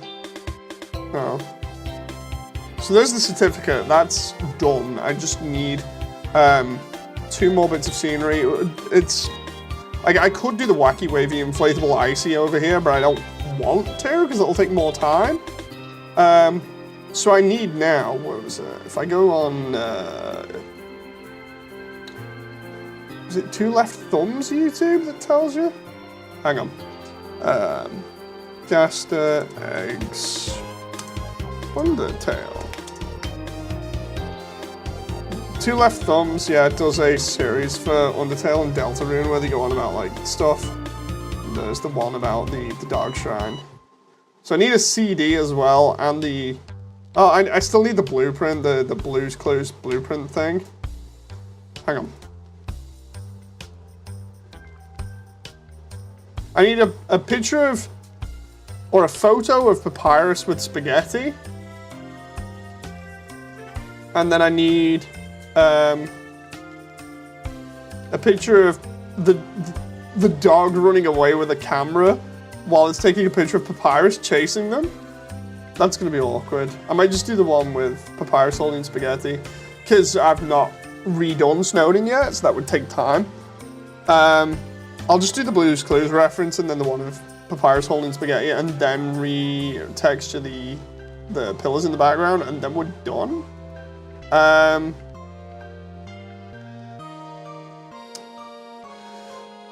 Oh. So there's the certificate, that's done. I just need 2 more bits of scenery. It's, like, I could do the wacky wavy inflatable icy over here, but I don't want to, because it'll take more time. So I need now, what was it? If I go on, is it 2 Left Thumbs YouTube that tells you? Hang on. Gaster Eggs Undertale. 2 Left Thumbs, yeah, it does a series for Undertale and Deltarune where they go on about, like, stuff. And there's the one about the Dog Shrine. So I need a CD as well, and the... Oh, I still need the blueprint, the Blue's Clues blueprint thing. Hang on. I need a picture of... or a photo of Papyrus with spaghetti. And then I need a picture of the dog running away with a camera while it's taking a picture of Papyrus chasing them. That's gonna be awkward. I might just do the one with Papyrus holding spaghetti, because I've not redone Snowden yet, so that would take time. I'll just do the Blue's Clues reference and then the one of Papyrus holding spaghetti, and then re-texture the pillars in the background, and then we're done.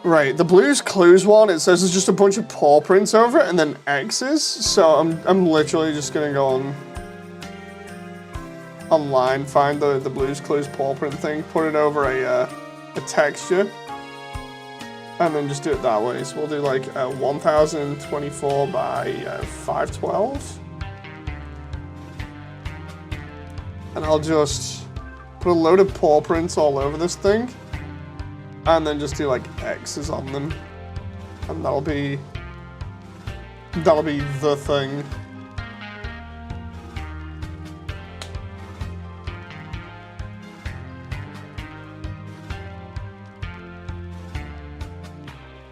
Right, the Blue's Clues one, it says there's just a bunch of paw prints over it and then X's, so I'm literally just gonna go online, find the Blue's Clues paw print thing, put it over a texture, and then just do it that way. So we'll do like 1024 by 512. And I'll just put a load of paw prints all over this thing. And then just do like X's on them. And that'll be the thing.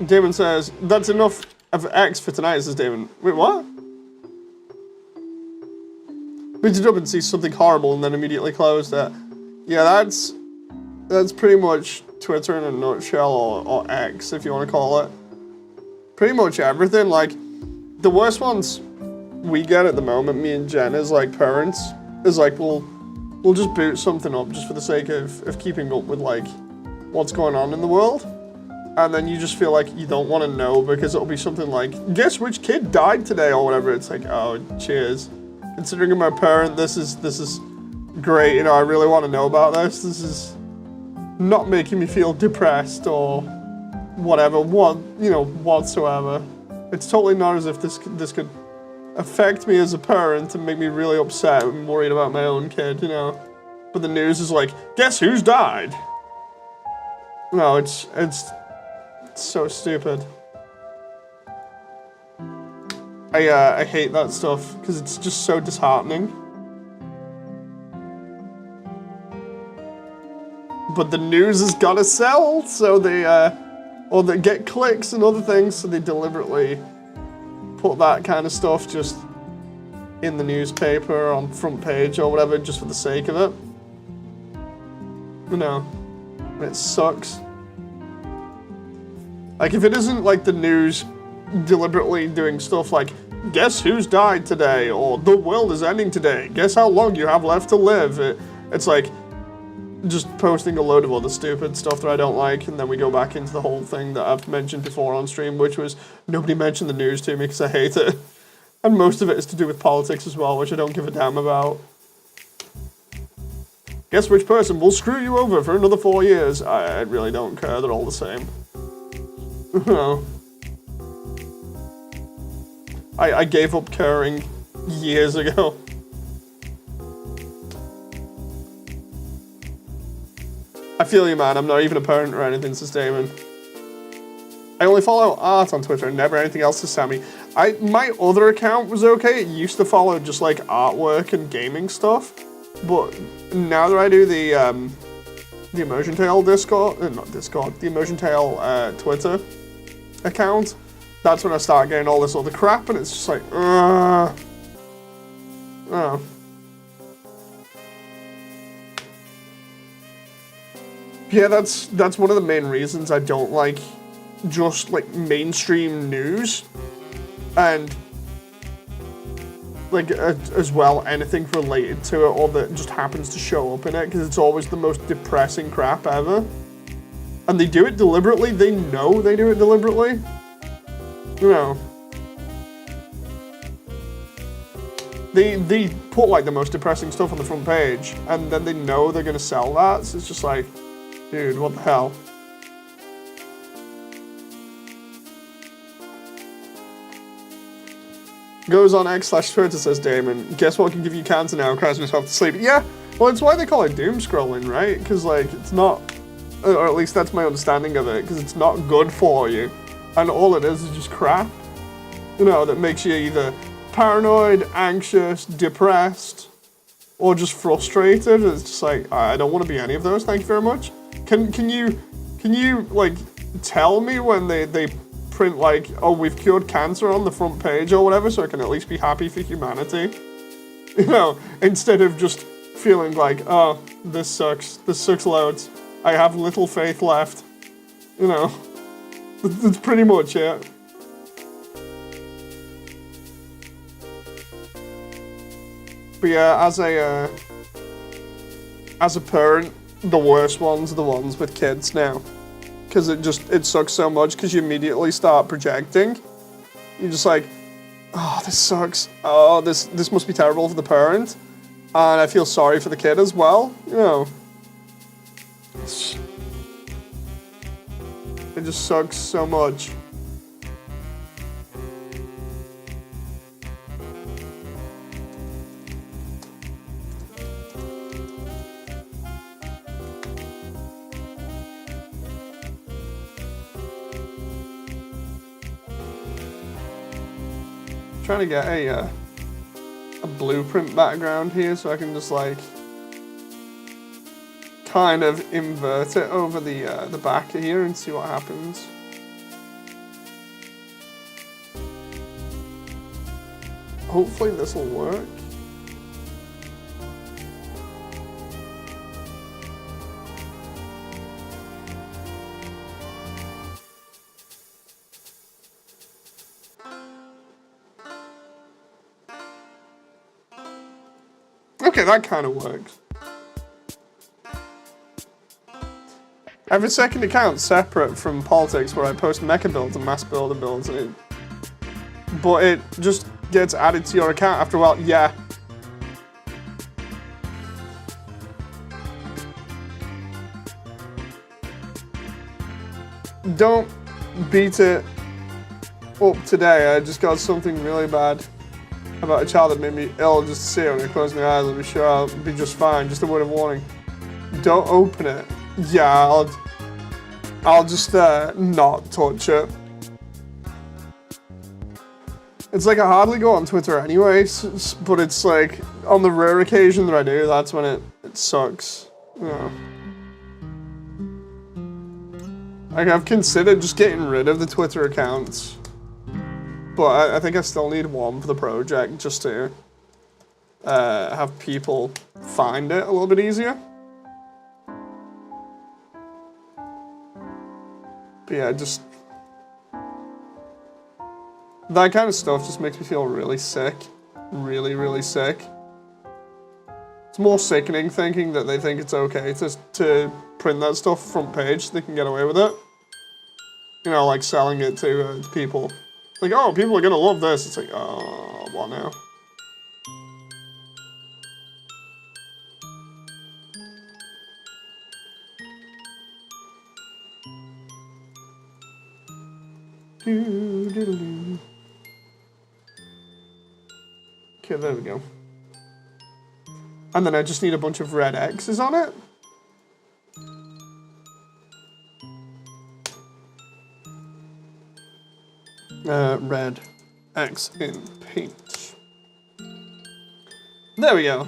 Damon says, that's enough of X for tonight, says Damon. Wait, what? Booted up and sees something horrible and then immediately closed it. Yeah, that's pretty much Twitter in a nutshell, or X, if you want to call it. Pretty much everything. Like, the worst ones we get at the moment, me and Jen, as like parents, is like we'll just boot something up just for the sake of keeping up with like what's going on in the world. And then you just feel like you don't want to know because it'll be something like, guess which kid died today or whatever. It's like, oh, cheers. Considering I'm a parent, this is great. You know, I really want to know about this. This is not making me feel depressed or whatever, whatsoever. It's totally not as if this could affect me as a parent and make me really upset and worried about my own kid, you know. But the news is like, guess who's died? No, it's so stupid. I hate that stuff because it's just so disheartening. But the news has got to sell, so or they get clicks and other things, so they deliberately put that kind of stuff just in the newspaper on front page or whatever, just for the sake of it. You know, it sucks. Like, if it isn't like the news deliberately doing stuff like, guess who's died today, or the world is ending today, guess how long you have left to live, it's like just posting a load of other stupid stuff that I don't like, and then we go back into the whole thing that I've mentioned before on stream, which was nobody mentioned the news to me because I hate it. And most of it is to do with politics as well, which I don't give a damn about. Guess which person will screw you over for another 4 years? I really don't care, they're all the same. No. I gave up caring years ago. I feel you, man. I'm not even a parent or anything, says Damon. I only follow art on Twitter and never anything else to Sammy. My other account was okay. It used to follow just like artwork and gaming stuff. But now that I do the Immersiontale Discord, not Discord, the Immersiontale Twitter account, that's when I start getting all this other crap, and it's just like, oh. Yeah, that's one of the main reasons I don't like just like mainstream news, and like as well anything related to it or that just happens to show up in it, because it's always the most depressing crap ever. And they do it deliberately. They know they do it deliberately. You know. They put like the most depressing stuff on the front page, and then they know they're gonna sell that, so it's just like, dude, what the hell? Goes on X/Twitter, says Damon. Guess what can give you cancer now? Cries myself to sleep. Yeah, well, it's why they call it doom scrolling, right? Because like it's not, or at least that's my understanding of it, because it's not good for you, and all it is just crap. You know, that makes you either paranoid, anxious, depressed, or just frustrated. It's just like, I don't want to be any of those. Thank you very much. Can you like tell me when they print like, oh, we've cured cancer on the front page or whatever, so I can at least be happy for humanity? You know, instead of just feeling like, oh, this sucks loads. I have little faith left. You know, that's pretty much it. But yeah, as a parent, the worst ones are the ones with kids now. Because it sucks so much, because you immediately start projecting. You're just like, oh, this sucks. Oh, this must be terrible for the parent. And I feel sorry for the kid as well, you know. It just sucks so much. Trying to get a blueprint background here so I can just like kind of invert it over the back here and see what happens. Hopefully this will work. Okay, that kind of works. I have a second account separate from politics where I post mecha builds and mass builder builds, but it just gets added to your account after a while. Yeah. Don't beat it up today. I just got something really bad. about a child that made me ill just to see it. When I close my eyes, I'll be sure I'll be just fine. Just a word of warning. Don't open it. Yeah, I'll just not touch it. It's like I hardly go on Twitter anyway, but it's like on the rare occasion that I do, that's when it sucks. You know. Like I've considered just getting rid of the Twitter accounts, but I think I still need one for the project just to have people find it a little bit easier. But yeah, just that kind of stuff just makes me feel really sick. Really, really sick. It's more sickening thinking that they think it's okay to print that stuff front page so they can get away with it. You know, like selling it to people. Like, oh, people are gonna love this. It's like, oh, what now? Okay, there we go. And then I just need a bunch of red X's on it. Red X in paint. There we go.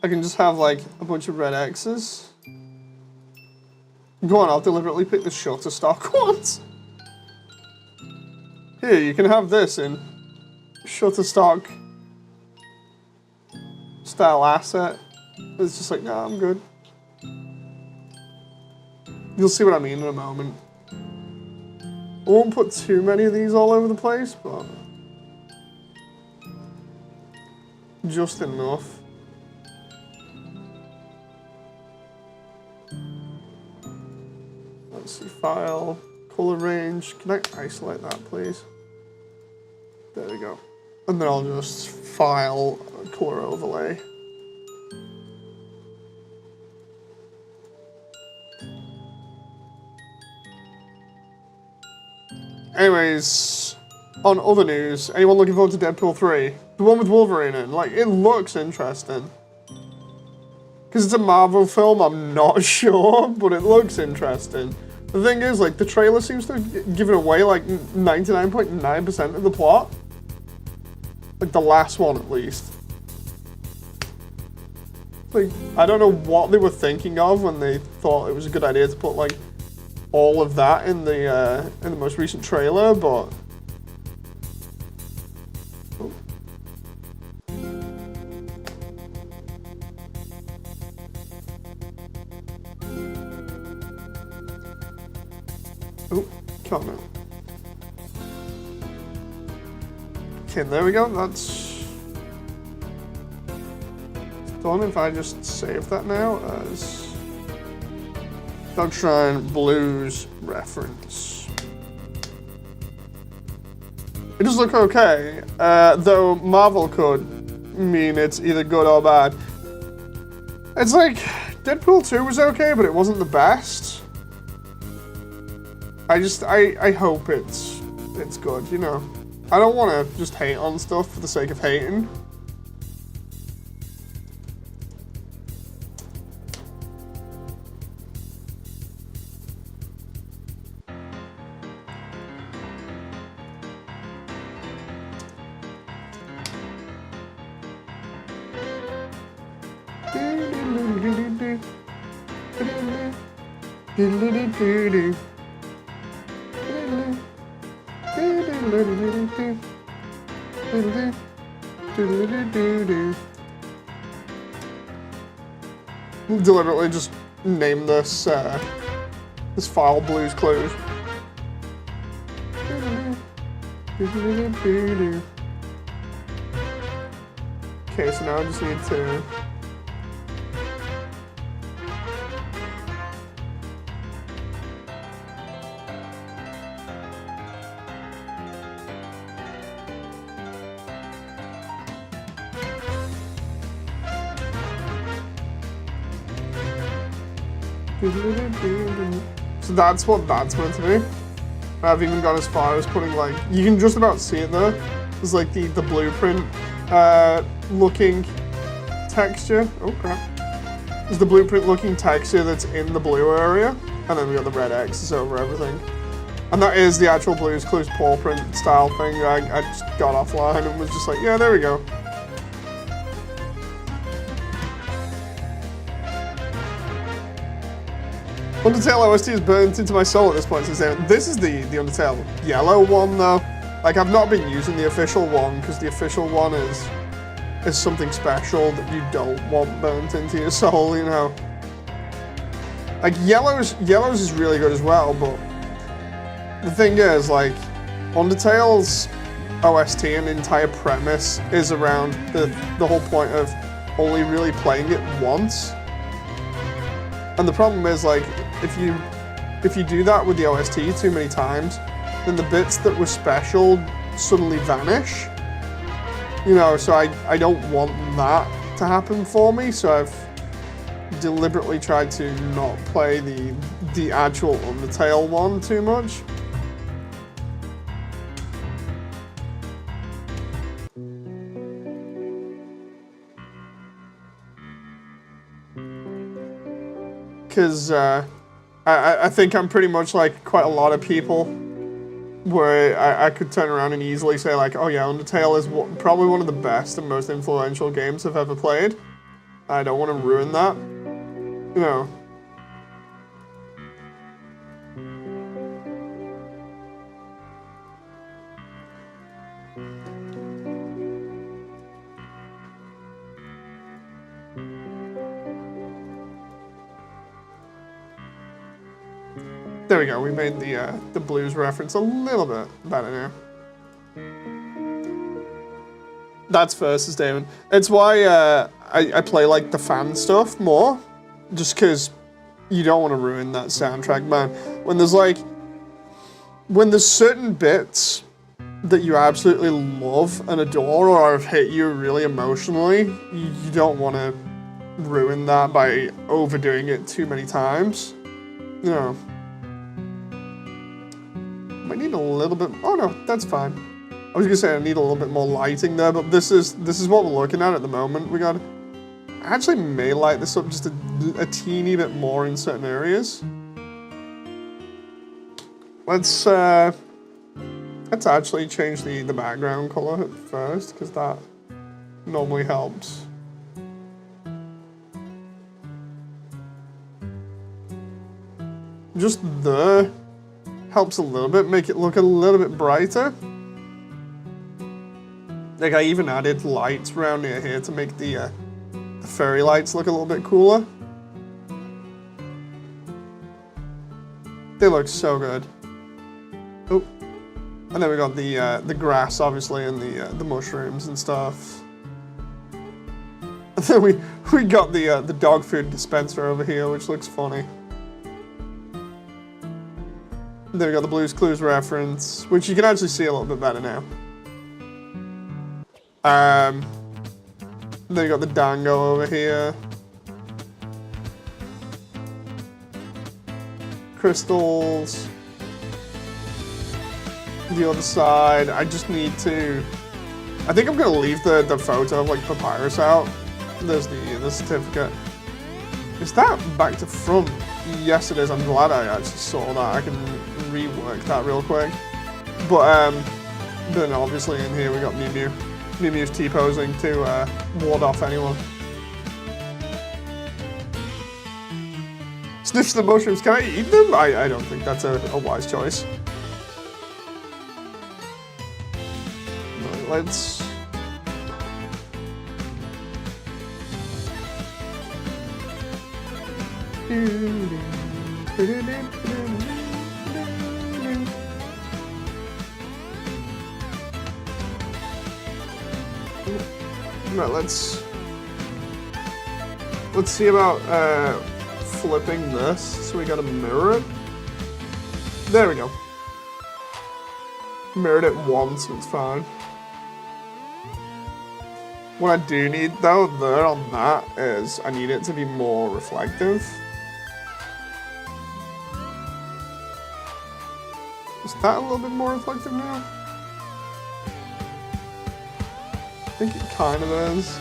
I can just have like a bunch of red X's. Go on, I'll deliberately pick the Shutterstock ones. Here, you can have this in Shutterstock style asset. It's just like, nah, I'm good. You'll see what I mean in a moment. I won't put too many of these all over the place, but just enough. Let's see, file, color range. Can I isolate that, please? There we go. And then I'll just file color overlay. Anyways, on other news, anyone looking forward to Deadpool 3? The one with Wolverine in, like, it looks interesting. Because it's a Marvel film, I'm not sure, but it looks interesting. The thing is, like, the trailer seems to have given away, like, 99.9% of the plot. Like, the last one, at least. Like, I don't know what they were thinking of when they thought it was a good idea to put, like, all of that in the most recent trailer, but oh. Oh, come on. Okay, there we go. That's done. If I just save that now as Sunshine Blues reference. It does look okay, though Marvel could mean it's either good or bad. It's like, Deadpool 2 was okay, but it wasn't the best. I hope it's good, you know. I don't want to just hate on stuff for the sake of hating. Deliberately just name this this file Blues Clues. Okay, so now I just need to so that's what that's meant to be. I've even gone as far as putting, like, you can just about see it there. There's like the blueprint looking texture. Oh crap. There's the blueprint looking texture that's in the blue area. And then we got the red X's over everything. And that is the actual Blue's Clues paw print style thing. I just got offline and was just like, yeah, there we go. Undertale OST is burnt into my soul at this point. This is the Undertale yellow one though. Like I've not been using the official one because the official one is something special that you don't want burnt into your soul, you know. Like yellows is really good as well, but the thing is, like, Undertale's OST and entire premise is around the whole point of only really playing it once. And the problem is, like, if you do that with the OST too many times, then the bits that were special suddenly vanish. You know, so I don't want that to happen for me, so I've deliberately tried to not play the actual Undertale one too much. Because I think I'm pretty much like quite a lot of people where I could turn around and easily say like, oh yeah, Undertale is probably one of the best and most influential games I've ever played. I don't want to ruin that, you know. There we go, we made the blues reference a little bit better now. That's versus Damon. It's why I play like the fan stuff more, just because you don't want to ruin that soundtrack, man. When there's certain bits that you absolutely love and adore or have hit you really emotionally, you don't want to ruin that by overdoing it too many times, you know. Might need a little bit. Oh no, that's fine. I was gonna say I need a little bit more lighting there, but this is what we're looking at the moment. I actually may light this up just a teeny bit more in certain areas. Let's actually change the background color at first, because that normally helps. Just there. Helps a little bit, make it look a little bit brighter. Like I even added lights around near here to make the fairy lights look a little bit cooler. They look so good. Oh, and then we got the grass obviously and the mushrooms and stuff. And then we got the dog food dispenser over here, which looks funny. Then we got the Blue's Clues reference, which you can actually see a little bit better now. Then you got the dango over here. Crystals. The other side, I just need to... I think I'm going to leave the photo of like Papyrus out. There's the certificate. Is that back to front? Yes it is, I'm glad I actually saw that. I can rework that real quick. But then obviously in here we got Mew Mew. Mew Mew's T-posing to ward off anyone. Sniff the mushrooms, can I eat them? I don't think that's a wise choice. Right, let's... Right, let's see about flipping this. So we gotta mirror it. There we go. Mirrored it once, it's fine. What I do need though there on that is I need it to be more reflective. Is that a little bit more reflective now? think it kind of is.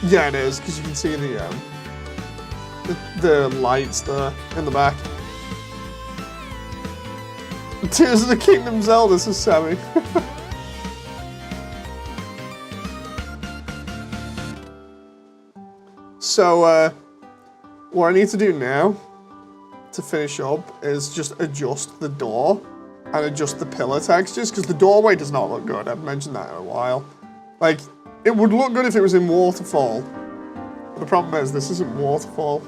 Yeah, it is, because you can see the lights there in the back. Tears of the Kingdom Zelda, says Sammy. So, what I need to do now to finish up is just adjust the door and adjust the pillar textures, because the doorway does not look good. I've mentioned that in a while. Like, it would look good if it was in Waterfall. But the problem is, this isn't Waterfall.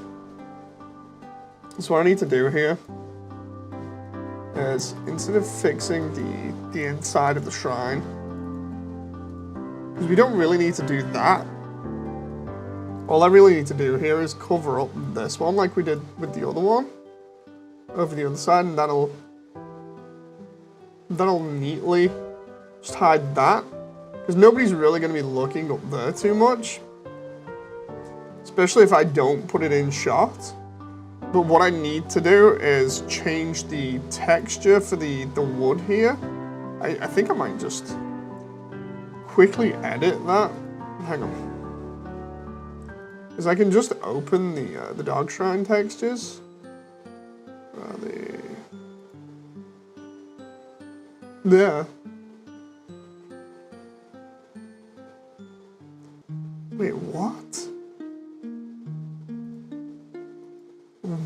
So what I need to do here is, instead of fixing the inside of the shrine, because we don't really need to do that, all I really need to do here is cover up this one like we did with the other one over the other side, and that'll neatly just hide that, because nobody's really going to be looking up there too much, especially if I don't put it in shot. But what I need to do is change the texture for the wood here. I think I might just quickly edit that. Hang on. Because I can just open the dog shrine textures. Where are they? There. Wait, what?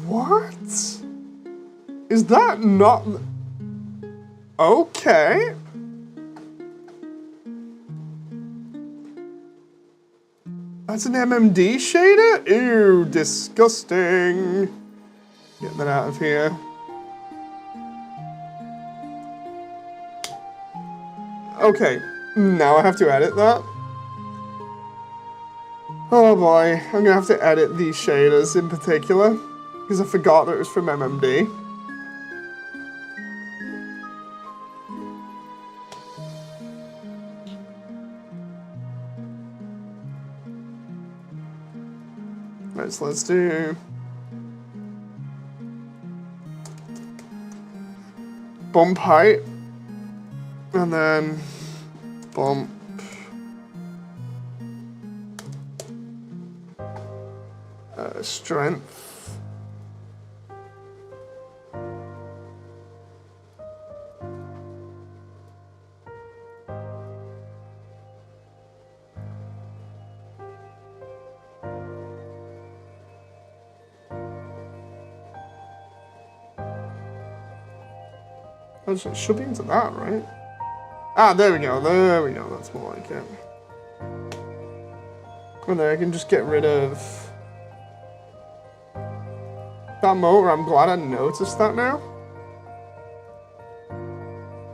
What? Is that not... Okay. That's an MMD shader? Ew, disgusting. Get that out of here. Okay, now I have to edit that. Oh boy, I'm gonna have to edit these shaders in particular, because I forgot that it was from MMD. Right, so let's do bump height, and then bump strength. It should be into that, right? Ah, there we go, that's more like it. And then I can just get rid of that motor. I'm glad I noticed that now.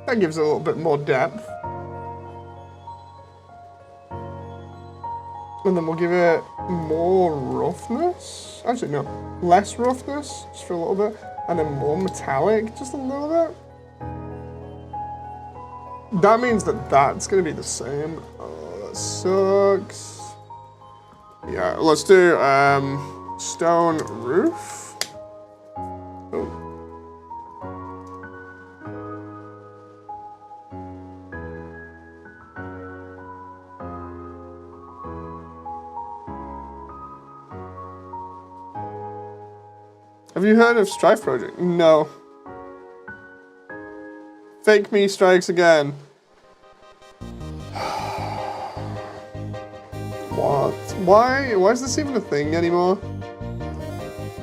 That gives it a little bit more depth. And then we'll give it more roughness. Actually, no, less roughness, just for a little bit. And then more metallic, just a little bit. That means that that's gonna be the same. Oh, that sucks. Yeah, let's do stone roof. Oh. Have you heard of Strife Project? No. Fake me strikes again. What? Why is this even a thing anymore?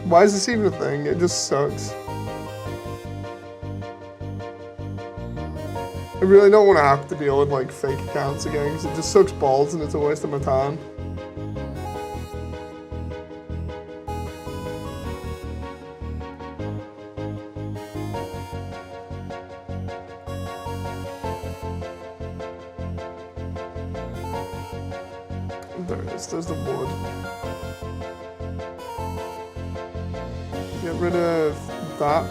Why is this even a thing? It just sucks. I really don't want to have to deal with like fake accounts again, because it just sucks balls and it's a waste of my time. There it is, there's the wood. Get rid of that.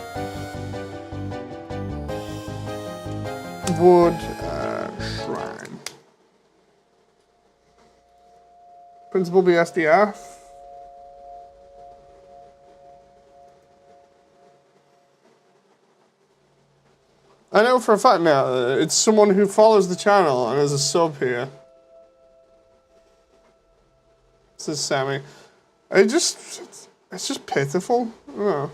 Wood shrine. Principal BSDF. I know for a fact now it's someone who follows the channel and is a sub here. This is Sammy. It's just pitiful. I don't know.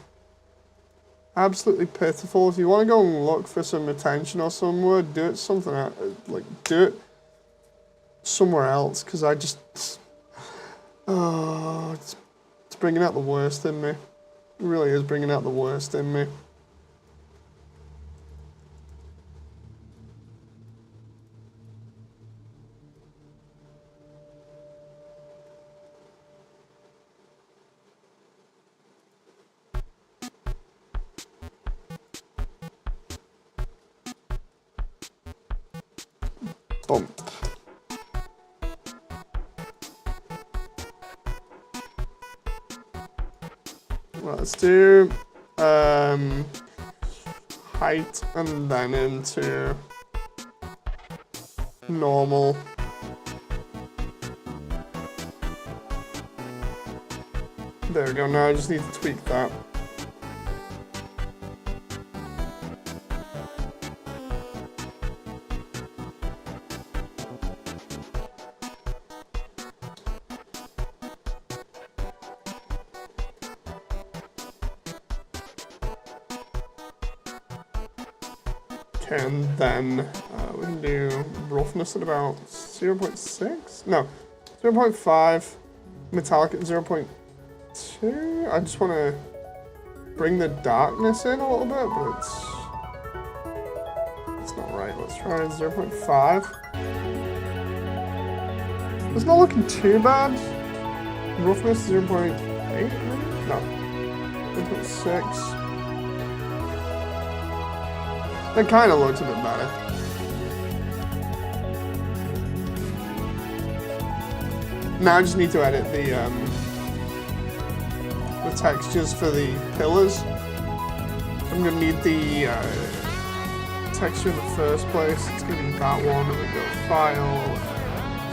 Absolutely pitiful. If you want to go and look for some attention or somewhere, do it something else. Like, do it somewhere else, because I just... Oh, it's bringing out the worst in me. It really is bringing out the worst in me. Bump. Well, let's do height and then into normal. There we go, now I just need to tweak that. And then we can do roughness at about 0.6? No, 0.5. Metallic at 0.2. I just want to bring the darkness in a little bit, but it's not right. Let's try 0.5. It's not looking too bad. Roughness 0.8, no, 0.6. That kind of looks a bit better. Now I just need to edit the textures for the pillars. I'm gonna need the texture in the first place. It's gonna be that one. And we go file,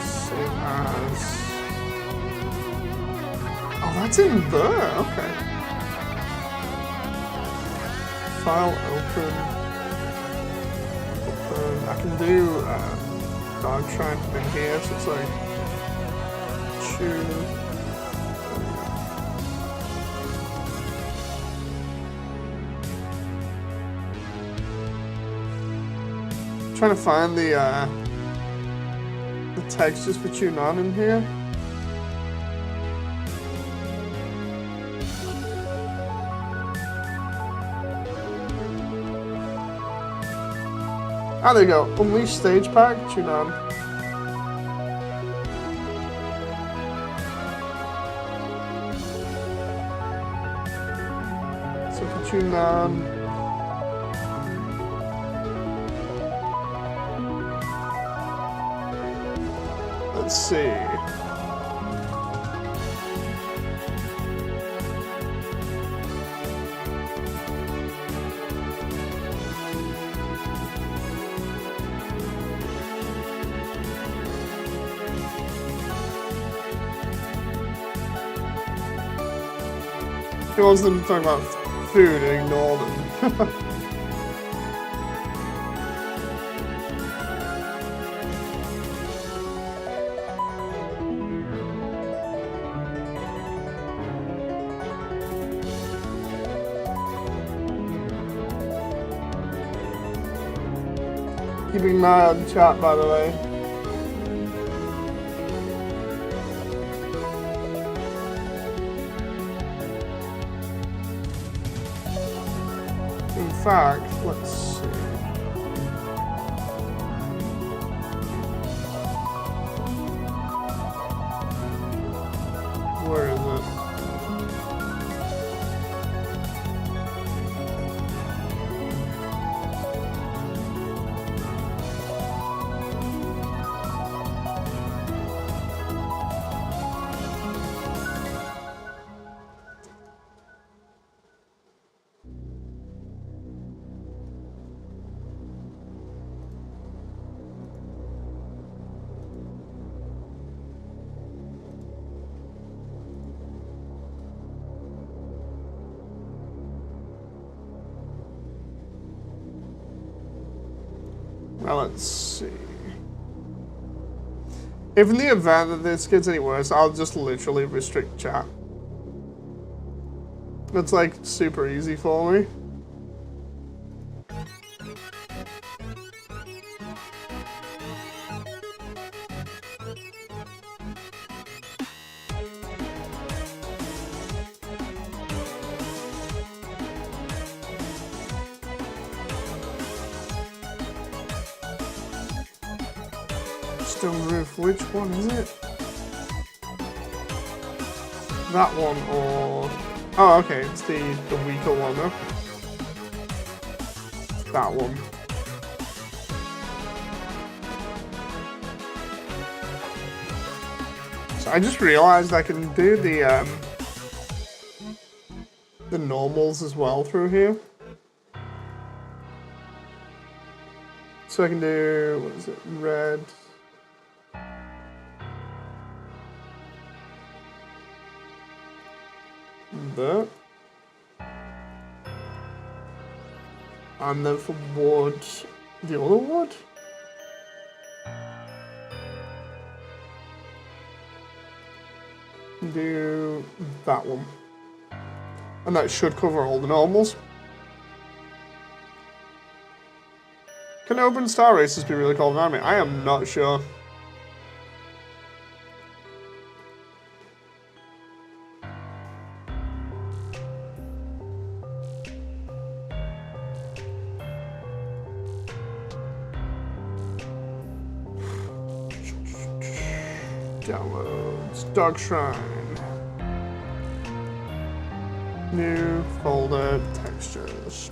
save as. Oh, that's in there. Okay. File open. I can do dog trying to in here, so it's like choose. Trying to find the textures for tune on in here. Ah, there you go. Unleash stage pack, tune on. So for tune on. Let's see. He wants them to talk about food and ignore them. Keeping an eye on the chat, by the way. In fact, let's see. Where is it? Now let's see. If in the event that this gets any worse, I'll just literally restrict chat. That's like super easy for me. Stone roof, which one is it? That one or... Oh, okay, it's the weaker one, though. That one. So I just realized I can do the normals as well through here. So I can do, what is it, red... That. And then for wood, the other wood? Do that one. And that should cover all the normals. Can open star races be really cold around me? I am not sure. Downloads, Dark Shrine. New folder, textures.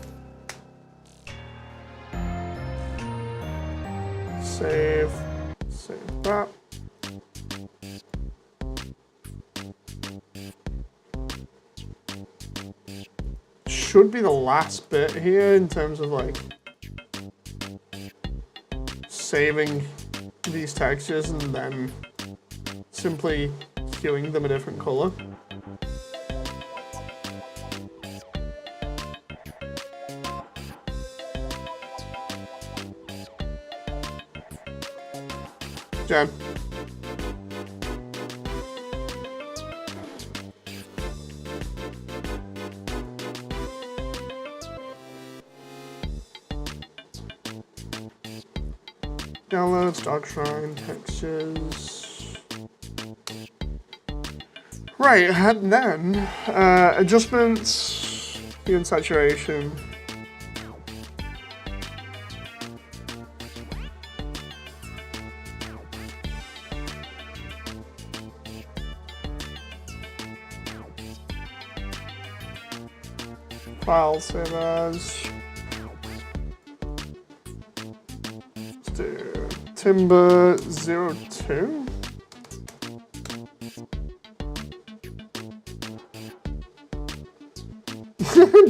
Save that. Should be the last bit here in terms of like saving these textures and then simply huing them a different color. Jen. Downloads, Dark Shrine, textures. Right, and then adjustments, hue and saturation. File save as. Let's do Timber 02.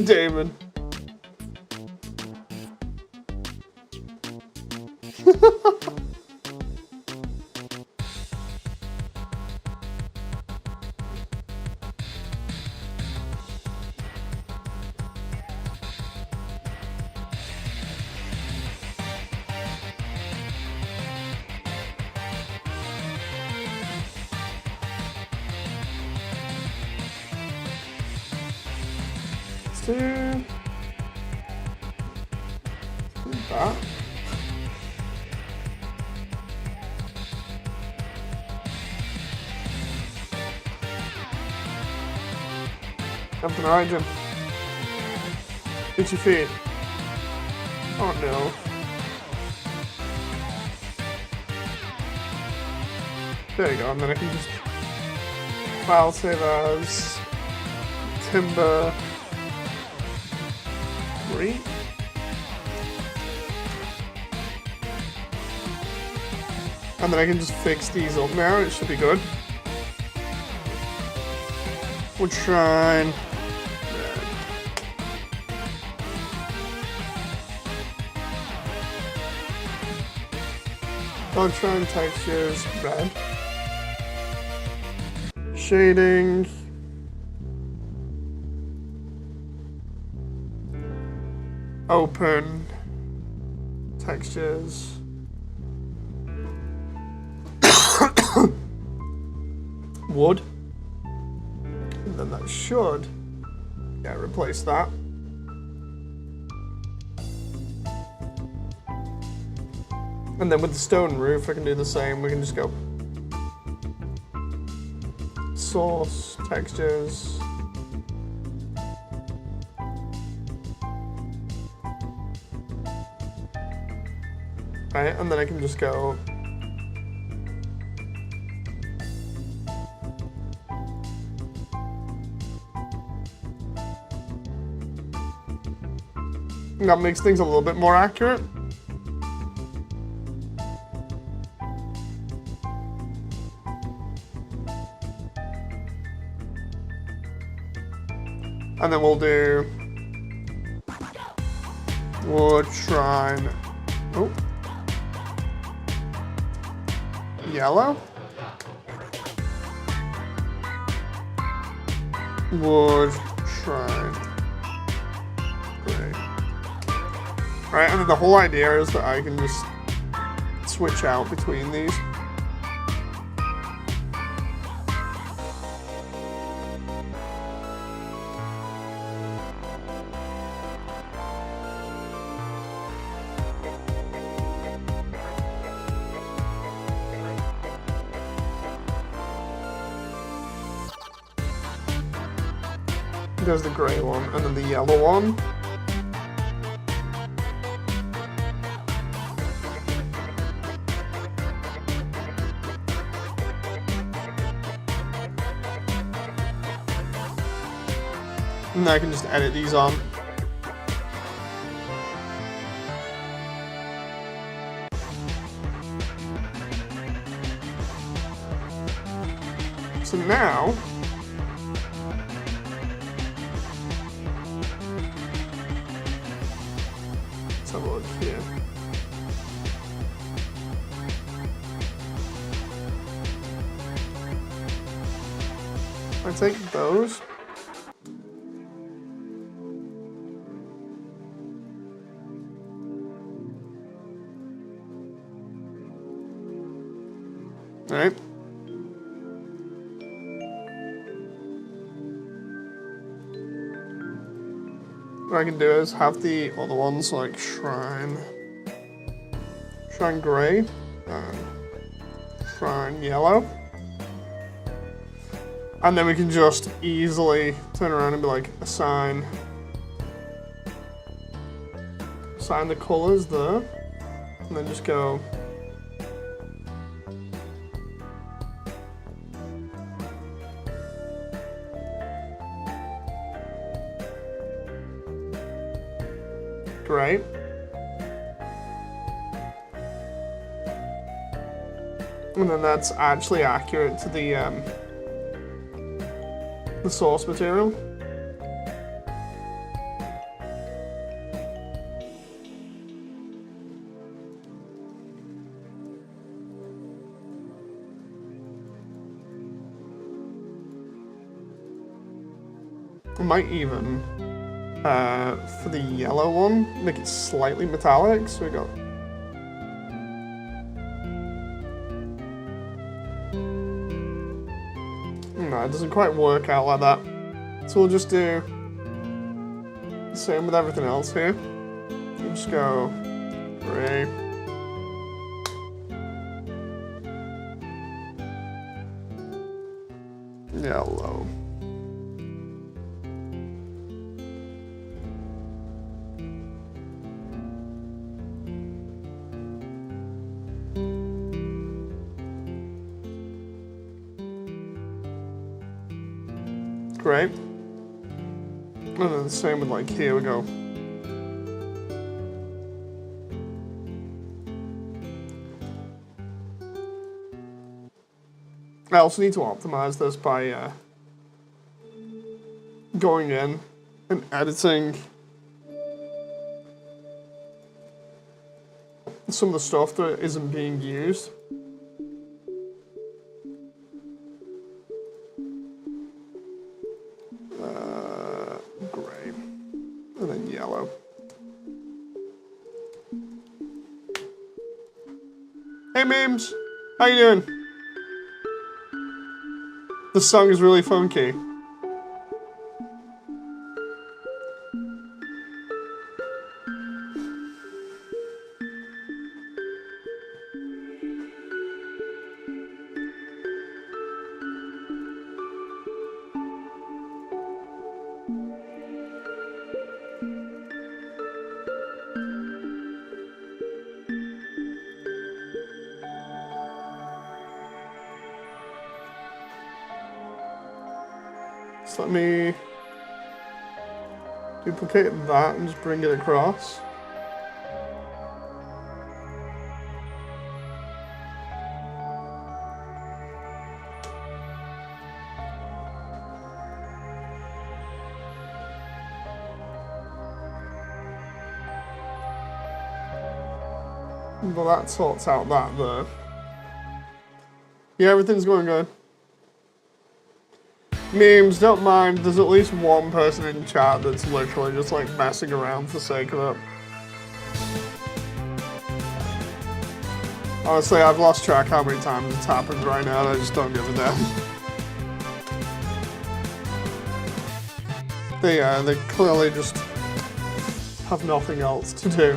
David. Do that. Jumping origin. Itchy feet. Oh no. There you go, and then I can just file save as Timber 3. And then I can just fix these up now, it should be good. We'll try. I'll try and textures red. Shading. Open. textures. Wood. And then that should, yeah, replace that. And then with the stone roof, I can do the same. We can just go source, textures. Right, and then I can just go that makes things a little bit more accurate. And then we'll do wood, shrine, oh, yellow, wood, shrine, gray. Alright, and then the whole idea is that I can just switch out between these. There's the grey one, and then the yellow one. And I can just edit these on. So now, let's have a look here. I take those. All right. What I can do is have the other ones like shrine gray, shrine yellow, and then we can just easily turn around and be like assign the colors there, and then just go gray. And then that's actually accurate to the source material. I might even, for the yellow one, make it slightly metallic, so we go. No, it doesn't quite work out like that. So we'll just do the same with everything else here. We'll just go gray. Yellow. Great. And then the same with like here we go. I also need to optimize this by going in and editing some of the stuff that isn't being used. Gray, and then yellow. Hey memes, how you doing? The song is really funky. So let me duplicate that and just bring it across. Well, that sorts out that there. Yeah, everything's going good. Memes, don't mind, there's at least one person in chat that's literally just like messing around for the sake of it. Honestly, I've lost track how many times it's happened right now and I just don't give a damn. They clearly just have nothing else to do.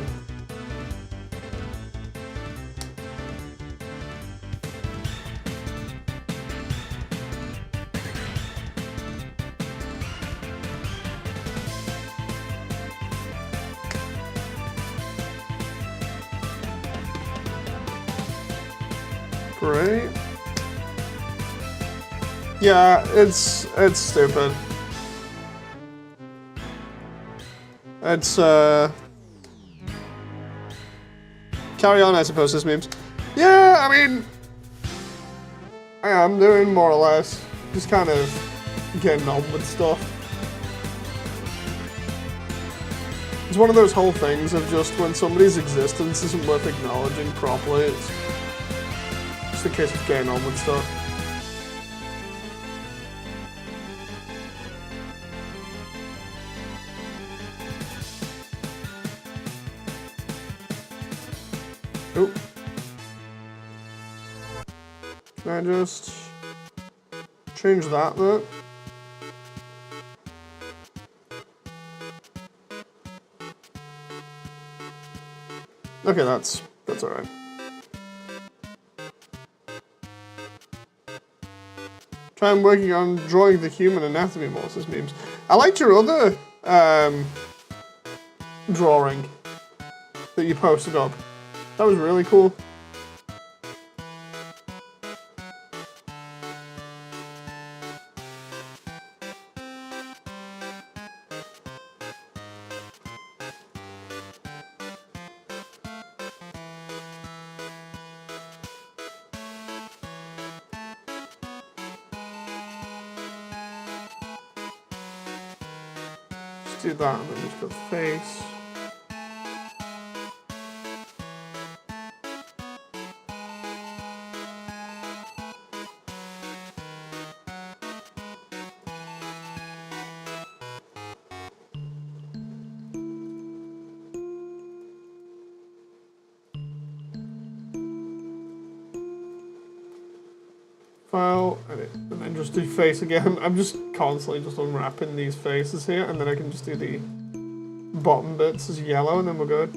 Great. Yeah, it's stupid. It's carry on, I suppose, this memes. Yeah, I mean, I am doing more or less, just kind of getting on with stuff. It's one of those whole things of just when somebody's existence isn't worth acknowledging properly, it's just a case of getting on with stuff. Oop. Can I just change that bit? Okay, that's alright. I'm working on drawing the human anatomy more, says memes. I liked your other drawing that you posted up. That was really cool. Just do that and then just go face. File, edit, and then just do face again. I'm just constantly just unwrapping these faces here, and then I can just do the bottom bits as yellow, and then we're good.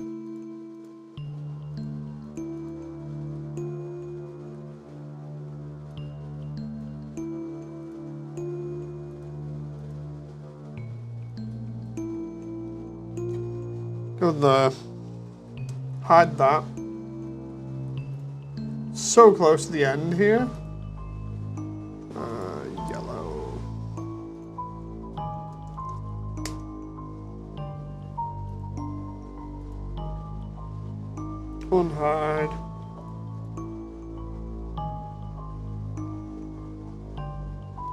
Go there. Hide that. So close to the end here. Yellow. Unhide.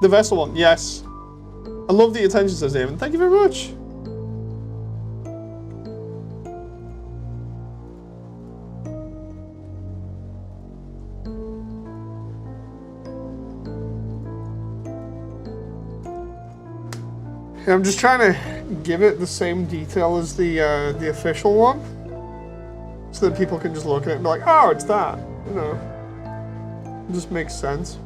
The vessel one, yes. I love the attention, says David. Thank you very much. I'm just trying to give it the same detail as the official one, so that people can just look at it and be like, oh, it's that. You know, it just makes sense.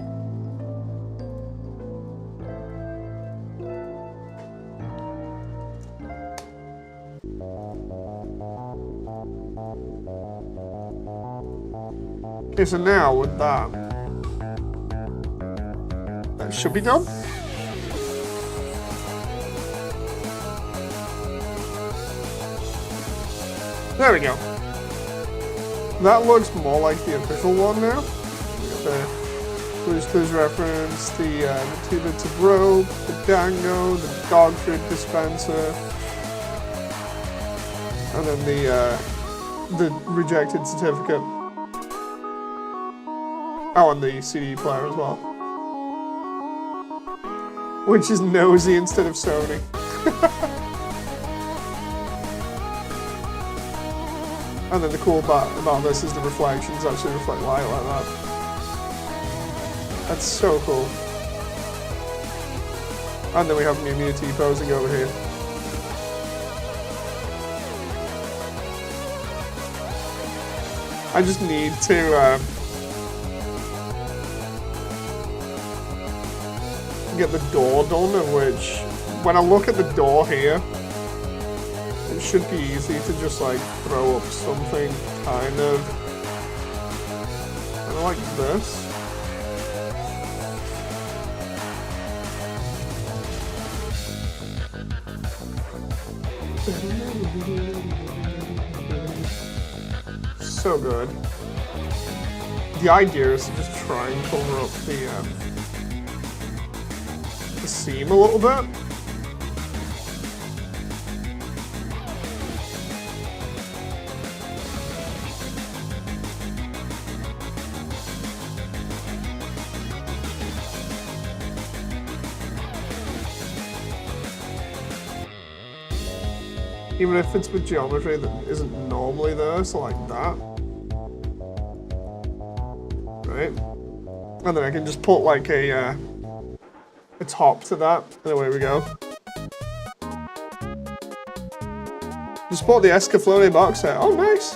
Okay, so now with that should be done. There we go. That looks more like the official one now. The Blue's Clues reference, the 2 bits of rope, the dango, the dog food dispenser, and then the rejected certificate. Oh, and the CD player as well. Which is Nosy instead of Sony. And then the cool part about this is the reflections actually reflect light like that. That's so cool. And then we have Mew Mew posing over here. I just need to get the door done, in which, when I look at the door here, it should be easy to just like throw up something kind of like this. So good. The idea is to just try and cover up the seam a little bit. Even if it's with geometry that isn't normally there, so like that. Right? And then I can just put like a top to that, and away we go. Just bought the Escaflowne box set. Oh, nice!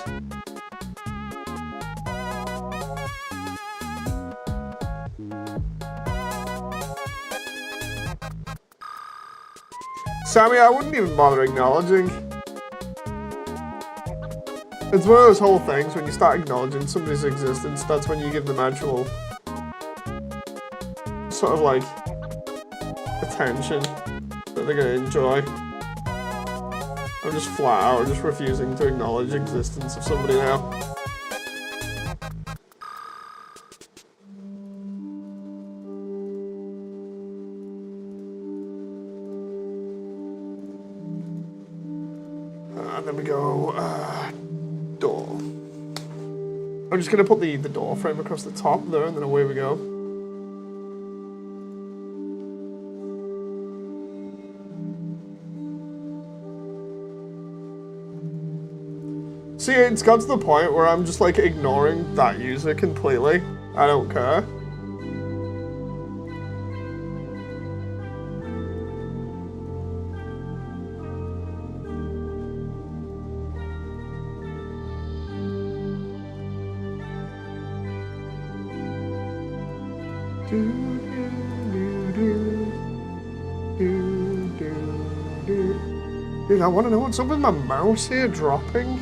Sammy, I wouldn't even bother acknowledging. It's one of those whole things, when you start acknowledging somebody's existence, that's when you give them actual sort of like attention that they're gonna enjoy. I'm just flat out just refusing to acknowledge the existence of somebody now. And then we go, door. I'm just gonna put the door frame across the top there, and then away we go. See, it's got to the point where I'm just like ignoring that user completely. I don't care. Dude, I want to know what's up with my mouse here dropping.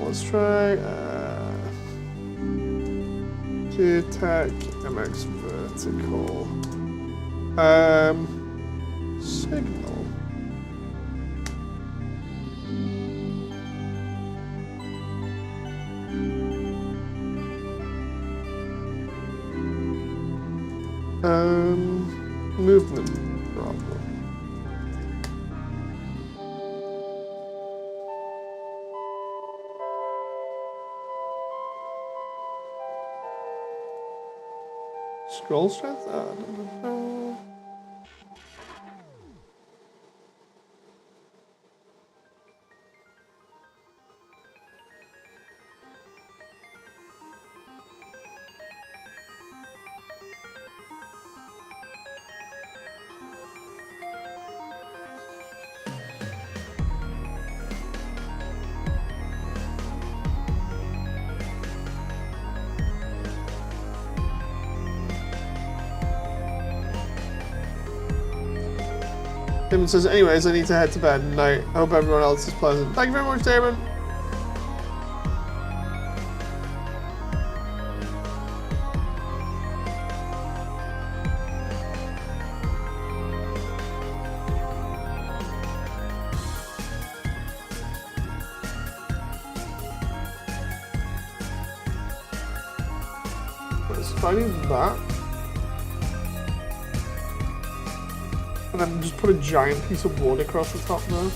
Let's try G-Tech MX vertical. Signal. Movement problem. Scroll strength? Damon says, anyways, I need to head to bed. Night. I hope everyone else is pleasant. Thank you very much, Damon. If I do that, and then just put a giant piece of wood across the top there.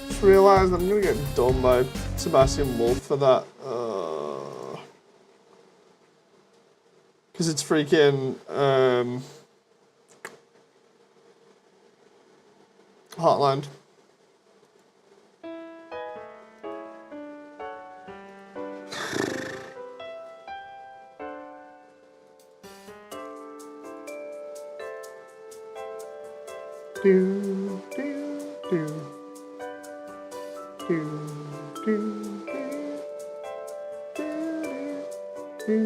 Just realised I'm gonna get done by Sebastian Wolf for that. Because it's freaking Heartland. Do, do, do. Do, do, do. Do, do, do.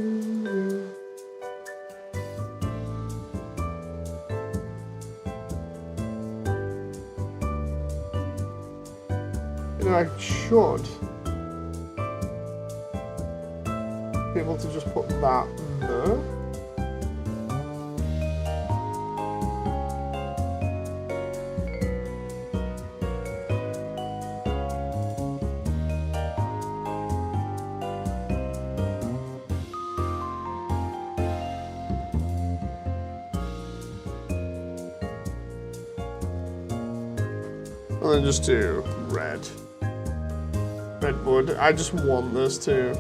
You know, I should be able to just put that there. And then just do red. Red wood. I just want this to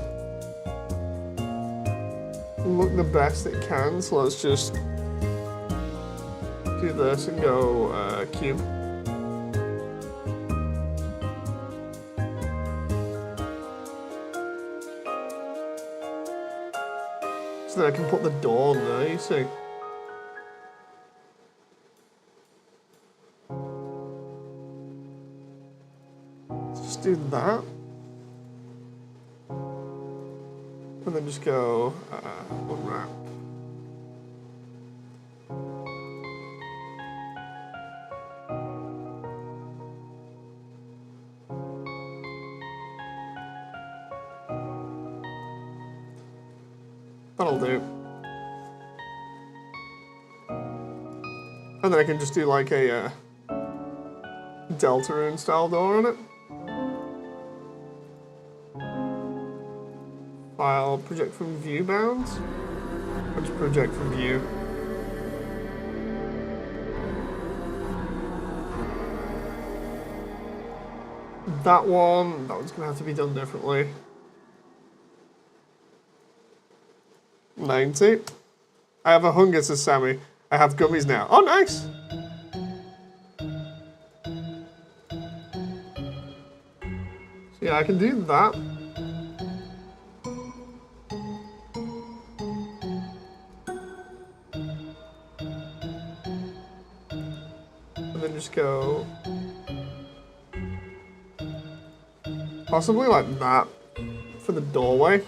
look the best it can, so let's just do this and go cube. So that I can put the door on there, you see. Just do that. And then just go unwrap. That'll do. And then I can just do like a Deltarune style door on it. File, project from view bounds. Or just project from view. That one's gonna have to be done differently. 90. I have a hunger, says Sammy. I have gummies now. Oh, nice! So yeah, I can do that. And then just go... possibly like that for the doorway.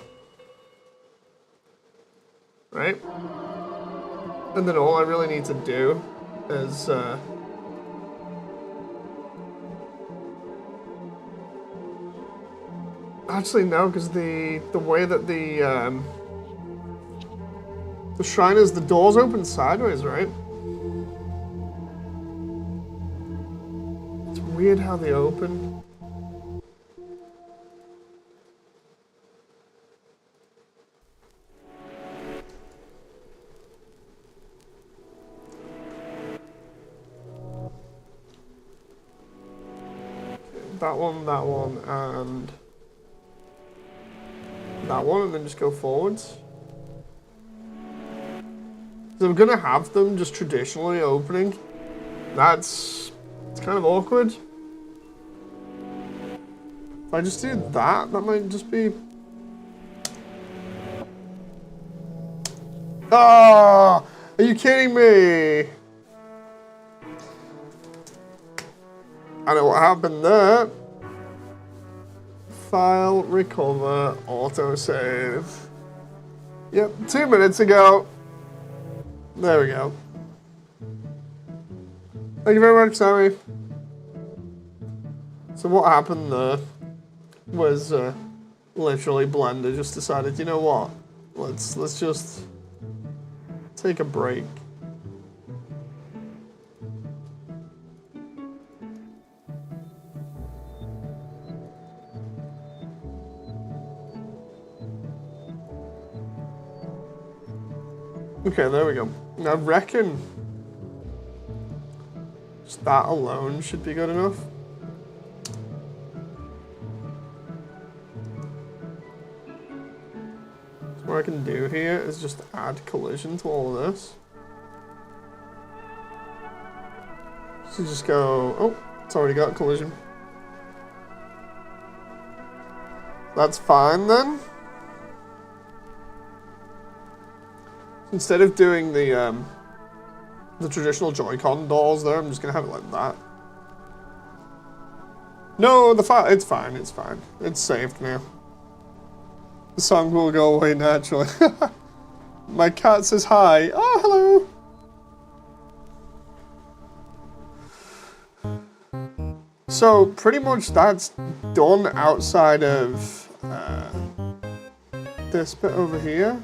Right? And then all I really need to do is actually no, because the way that the shrine is, the doors open sideways, right? It's weird how they open. That one, and that one, and then just go forwards. So I'm gonna have them just traditionally opening. It's kind of awkward. If I just do that, that might just be... Oh, are you kidding me? I know what happened there. File, recover, autosave. Yep, 2 minutes ago. There we go. Thank you very much, Sammy. So what happened there was literally Blender just decided, you know what? Let's just take a break. Okay, there we go. I reckon just that alone should be good enough. So what I can do here is just add collision to all of this. So just go, oh, it's already got collision. That's fine then. Instead of doing the traditional Joy-Con doors there, I'm just gonna have it like that. No, the file, it's fine, it's fine. It's saved now. The song will go away naturally. My cat says hi. Oh, hello. So pretty much that's done outside of this bit over here.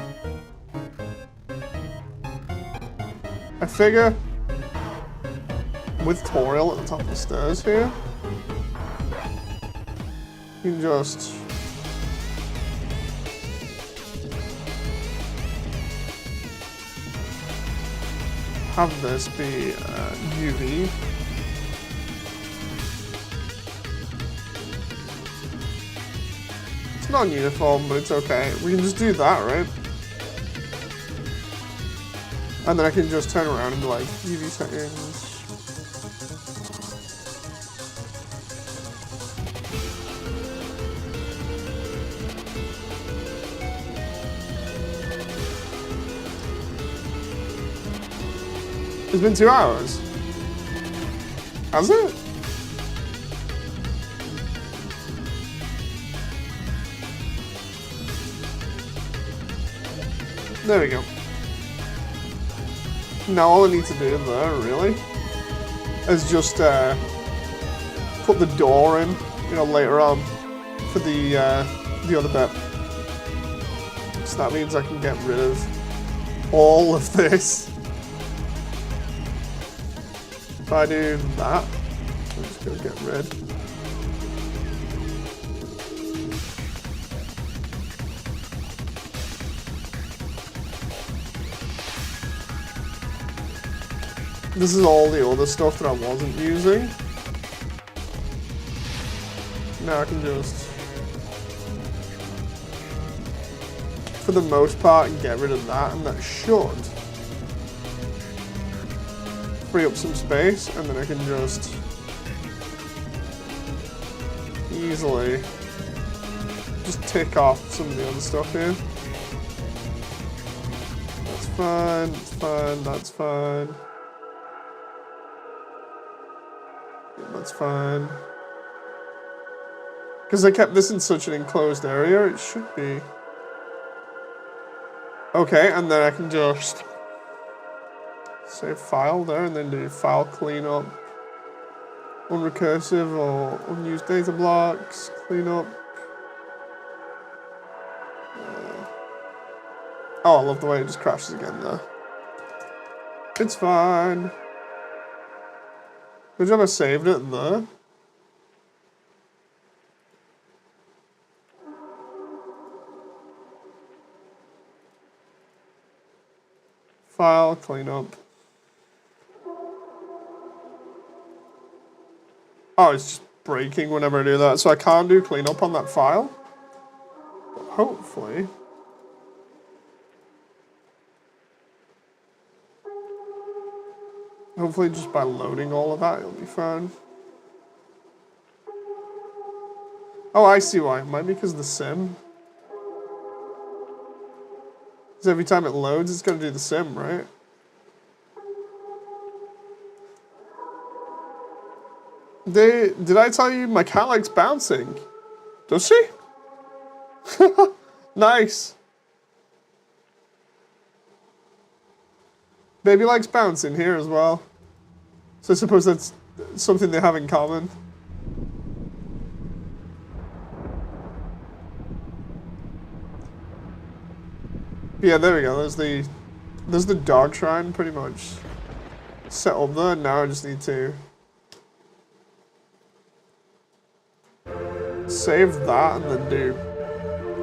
I figure with Toriel at the top of the stairs here, you can just have this be UV. It's non-uniform, but it's okay. We can just do that, right? And then I can just turn around and be like, UV settings. It's been 2 hours. Has it? There we go. Now all I need to do there, really, is just put the door in, you know, later on for the other bit. So that means I can get rid of all of this. If I do that, I'm just gonna get rid. This is all the other stuff that I wasn't using. Now I can just, for the most part, get rid of that, and that should free up some space, and then I can just easily just tick off some of the other stuff here. That's fine, that's fine, that's fine. That's fine. Because I kept this in such an enclosed area, it should be. Okay, and then I can just save file there and then do file cleanup. Unrecursive or unused data blocks, cleanup. Oh, I love the way it just crashes again there. It's fine. Good job I saved it there. File, cleanup. Oh, it's just breaking whenever I do that, so I can't do cleanup on that file. But hopefully. Hopefully just by loading all of that, it'll be fine. Oh, I see why. It might be because of the sim. Because every time it loads, it's going to do the sim, right? Did I tell you my cat likes bouncing? Does she? Nice. Baby likes bouncing here as well. So I suppose that's something they have in common. Yeah, there we go. There's the dog shrine pretty much set up there. Now I just need to save that and then do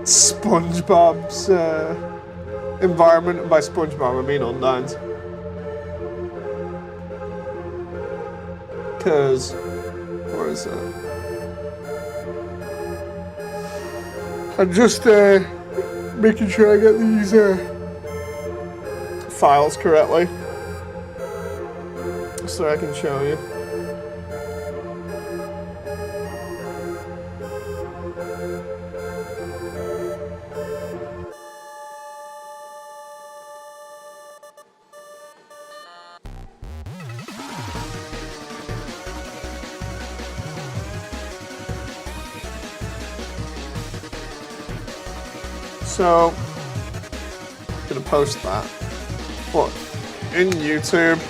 SpongeBob's environment. And by SpongeBob, I mean Undyne's. Because, where is it? I'm just making sure I get these files correctly so I can show you. So, I'm gonna post that. But in YouTube,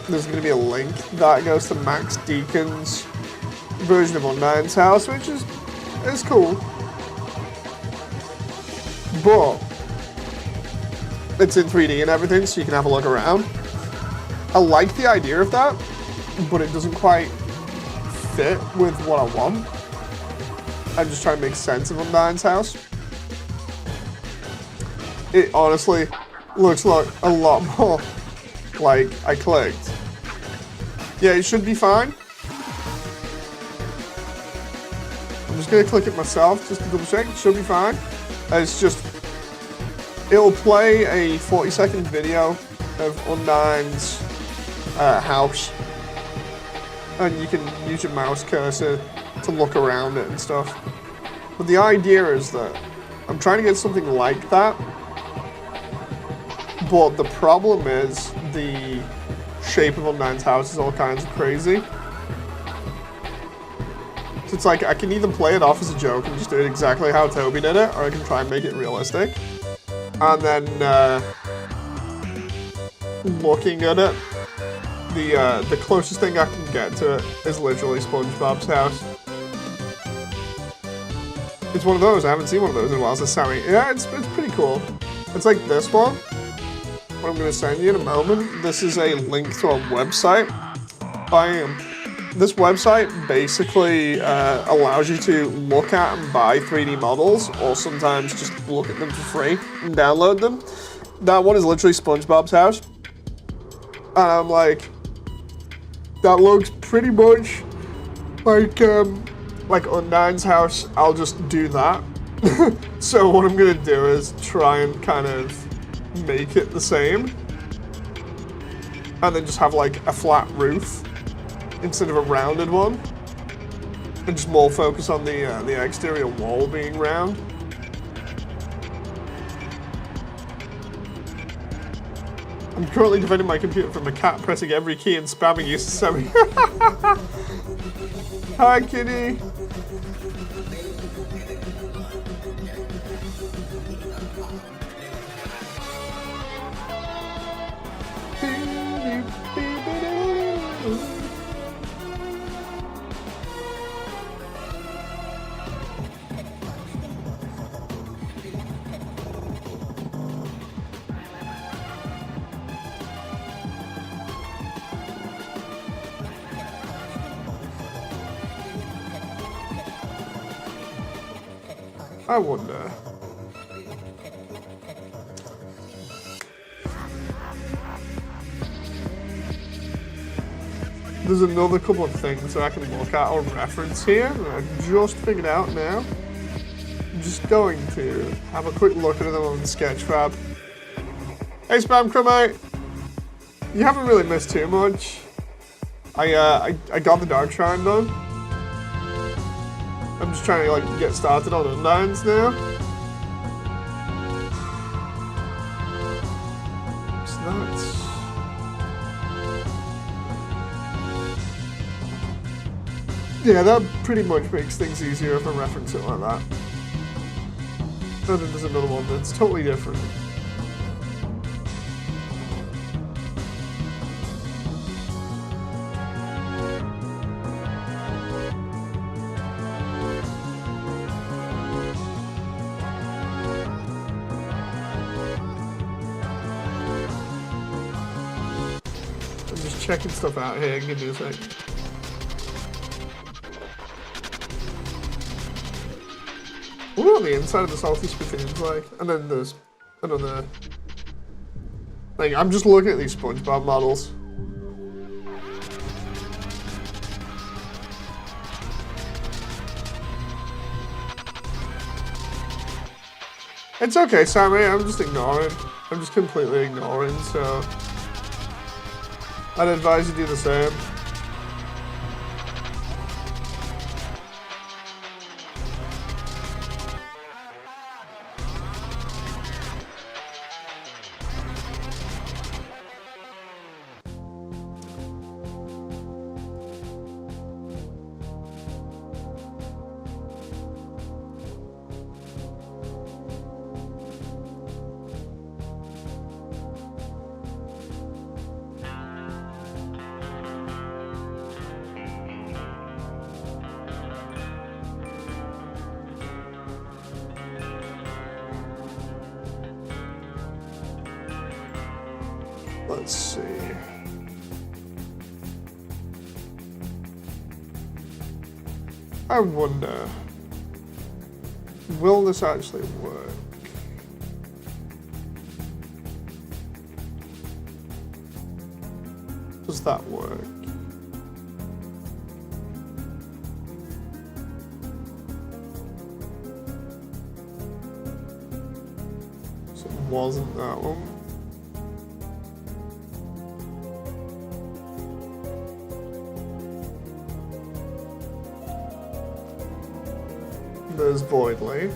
there's gonna be a link that goes to Max Deacon's version of Undyne's house, which is cool. But it's in 3D and everything, so you can have a look around. I like the idea of that, but it doesn't quite fit with what I want. I'm just trying to make sense of Undyne's house. It honestly looks like a lot more like I clicked. Yeah, it should be fine. I'm just gonna click it myself just to double check. It should be fine. It's just, it'll play a 40-second video of Undyne's house. And you can use your mouse cursor to look around it and stuff. But the idea is that I'm trying to get something like that. But the problem is the shape of Undyne's house is all kinds of crazy. So it's like I can either play it off as a joke and just do it exactly how Toby did it, or I can try and make it realistic. And then looking at it, the closest thing I can get to it is literally SpongeBob's house. It's one of those. I haven't seen one of those in a while. So Sammy, yeah, it's pretty cool. It's like this one. What I'm going to send you in a moment. This is a link to a website. This website basically allows you to look at and buy 3D models, or sometimes just look at them for free and download them. That one is literally SpongeBob's house. And I'm like, that looks pretty much like Undyne's house. I'll just do that. So what I'm gonna do is try and kind of make it the same, and then just have like a flat roof instead of a rounded one, and just more focus on the exterior wall being round. I'm currently defending my computer from a cat pressing every key and spamming you, Sammy. Hi, kitty. I wonder. There's another couple of things that I can look at or reference here that I've just figured out now. I'm just going to have a quick look at them on Sketchfab. Hey Spam Crewmate! You haven't really missed too much. I got the Dark Shrine done. I'm just trying to like get started on Undyne's now. So that's... Yeah, that pretty much makes things easier if I reference it like that. And then there's another one that's totally different. checking stuff out here. Give me a sec. What the inside of the salty spittoons like? And then there's another. Like, I'm just looking at these SpongeBob models. It's okay, Sammy. I'm just ignoring. I'm just completely ignoring, so I'd advise you do the same. Let's see. I wonder, will this actually work? Does that work? So it wasn't that one. There's Voidly.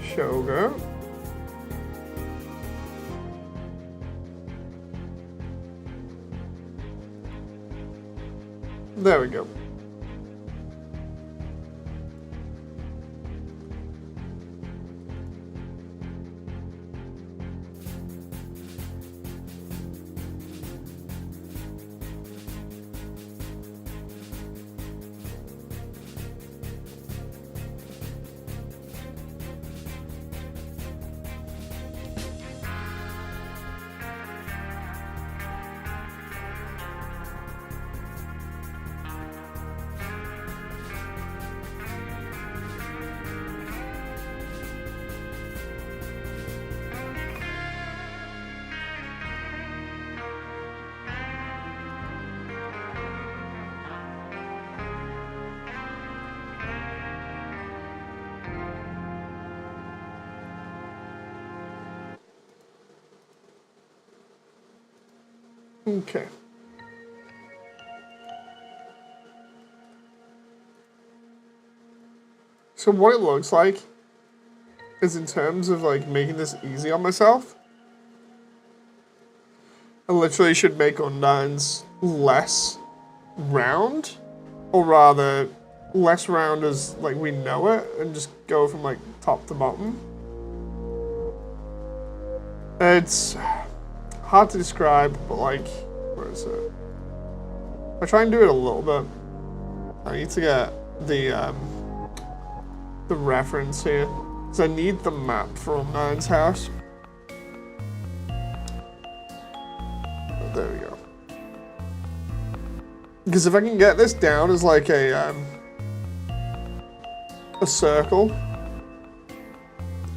Shogo. There we go. Okay. So what it looks like is, in terms of like making this easy on myself, I literally should make Undyne's less round, or rather less round as like we know it, and just go from like top to bottom. It's hard to describe, but like, where is it? I try and do it a little bit. I need to get the reference here, because I need the map from Nine's house. Oh, there we go. Because if I can get this down as like a circle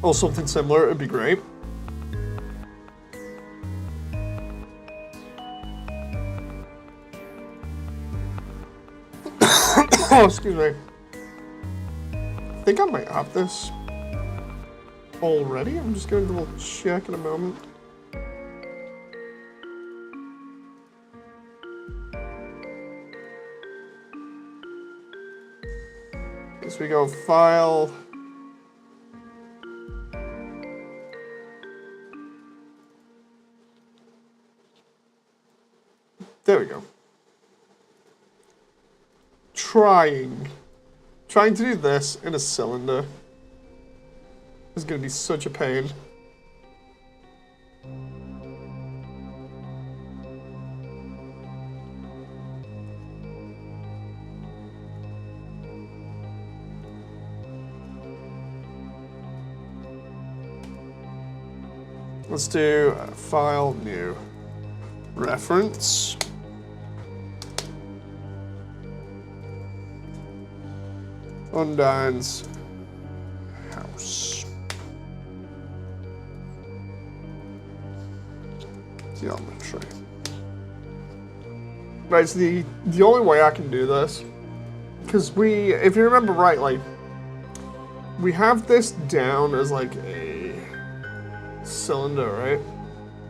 or something similar, it'd be great. Oh, excuse me. I think I might have this already. I'm just going to double check in a moment. So we go File. There we go. Trying to do this in a cylinder is going to be such a pain. Let's do File New. Reference. Undine's house. Geometry. Right, so the only way I can do this, because if you remember right, like, we have this down as like a cylinder, right?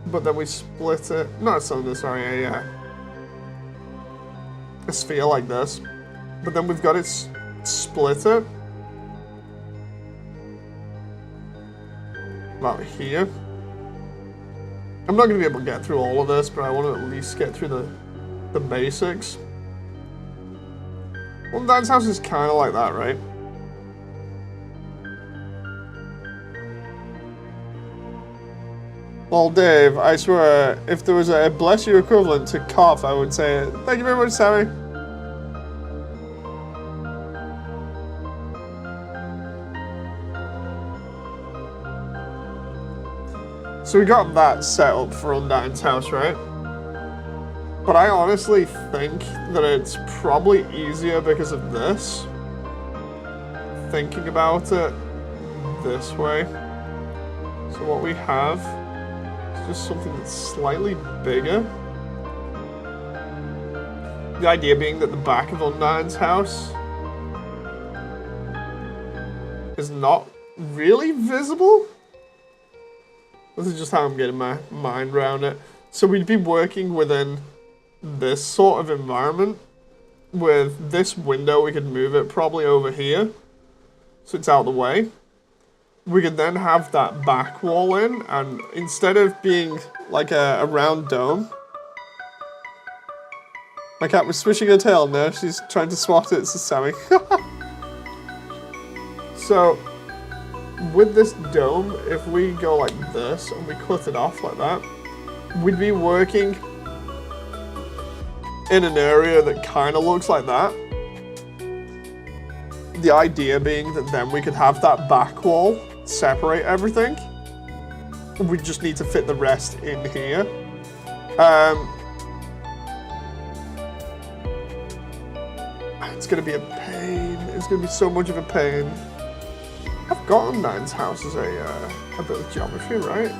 But then we split it, not a cylinder, sorry, a sphere like this. But then we've got it split it about here. I'm not going to be able to get through all of this, but I want to at least get through the basics. Well, Dan's house is kind of like that, right? Well, Dave, I swear, if there was a bless you equivalent to cough, I would say it. Thank you very much, Sammy. So we got that set up for Undine's house, right? But I honestly think that it's probably easier because of this. Thinking about it this way. So what we have is just something that's slightly bigger. The idea being that the back of Undine's house is not really visible. This is just how I'm getting my mind around it. So we'd be working within this sort of environment. With this window, we could move it probably over here. So it's out of the way. We could then have that back wall in, and instead of being like a round dome. My cat was swishing her tail now. She's trying to swat it, so Sammy. So with this dome, if we go like this and we cut it off like that, we'd be working in an area that kind of looks like that. The idea being that then we could have that back wall separate everything. We just need to fit the rest in here. It's gonna be a pain. It's gonna be so much of a pain. I've got Undine's house as a bit of geometry, right?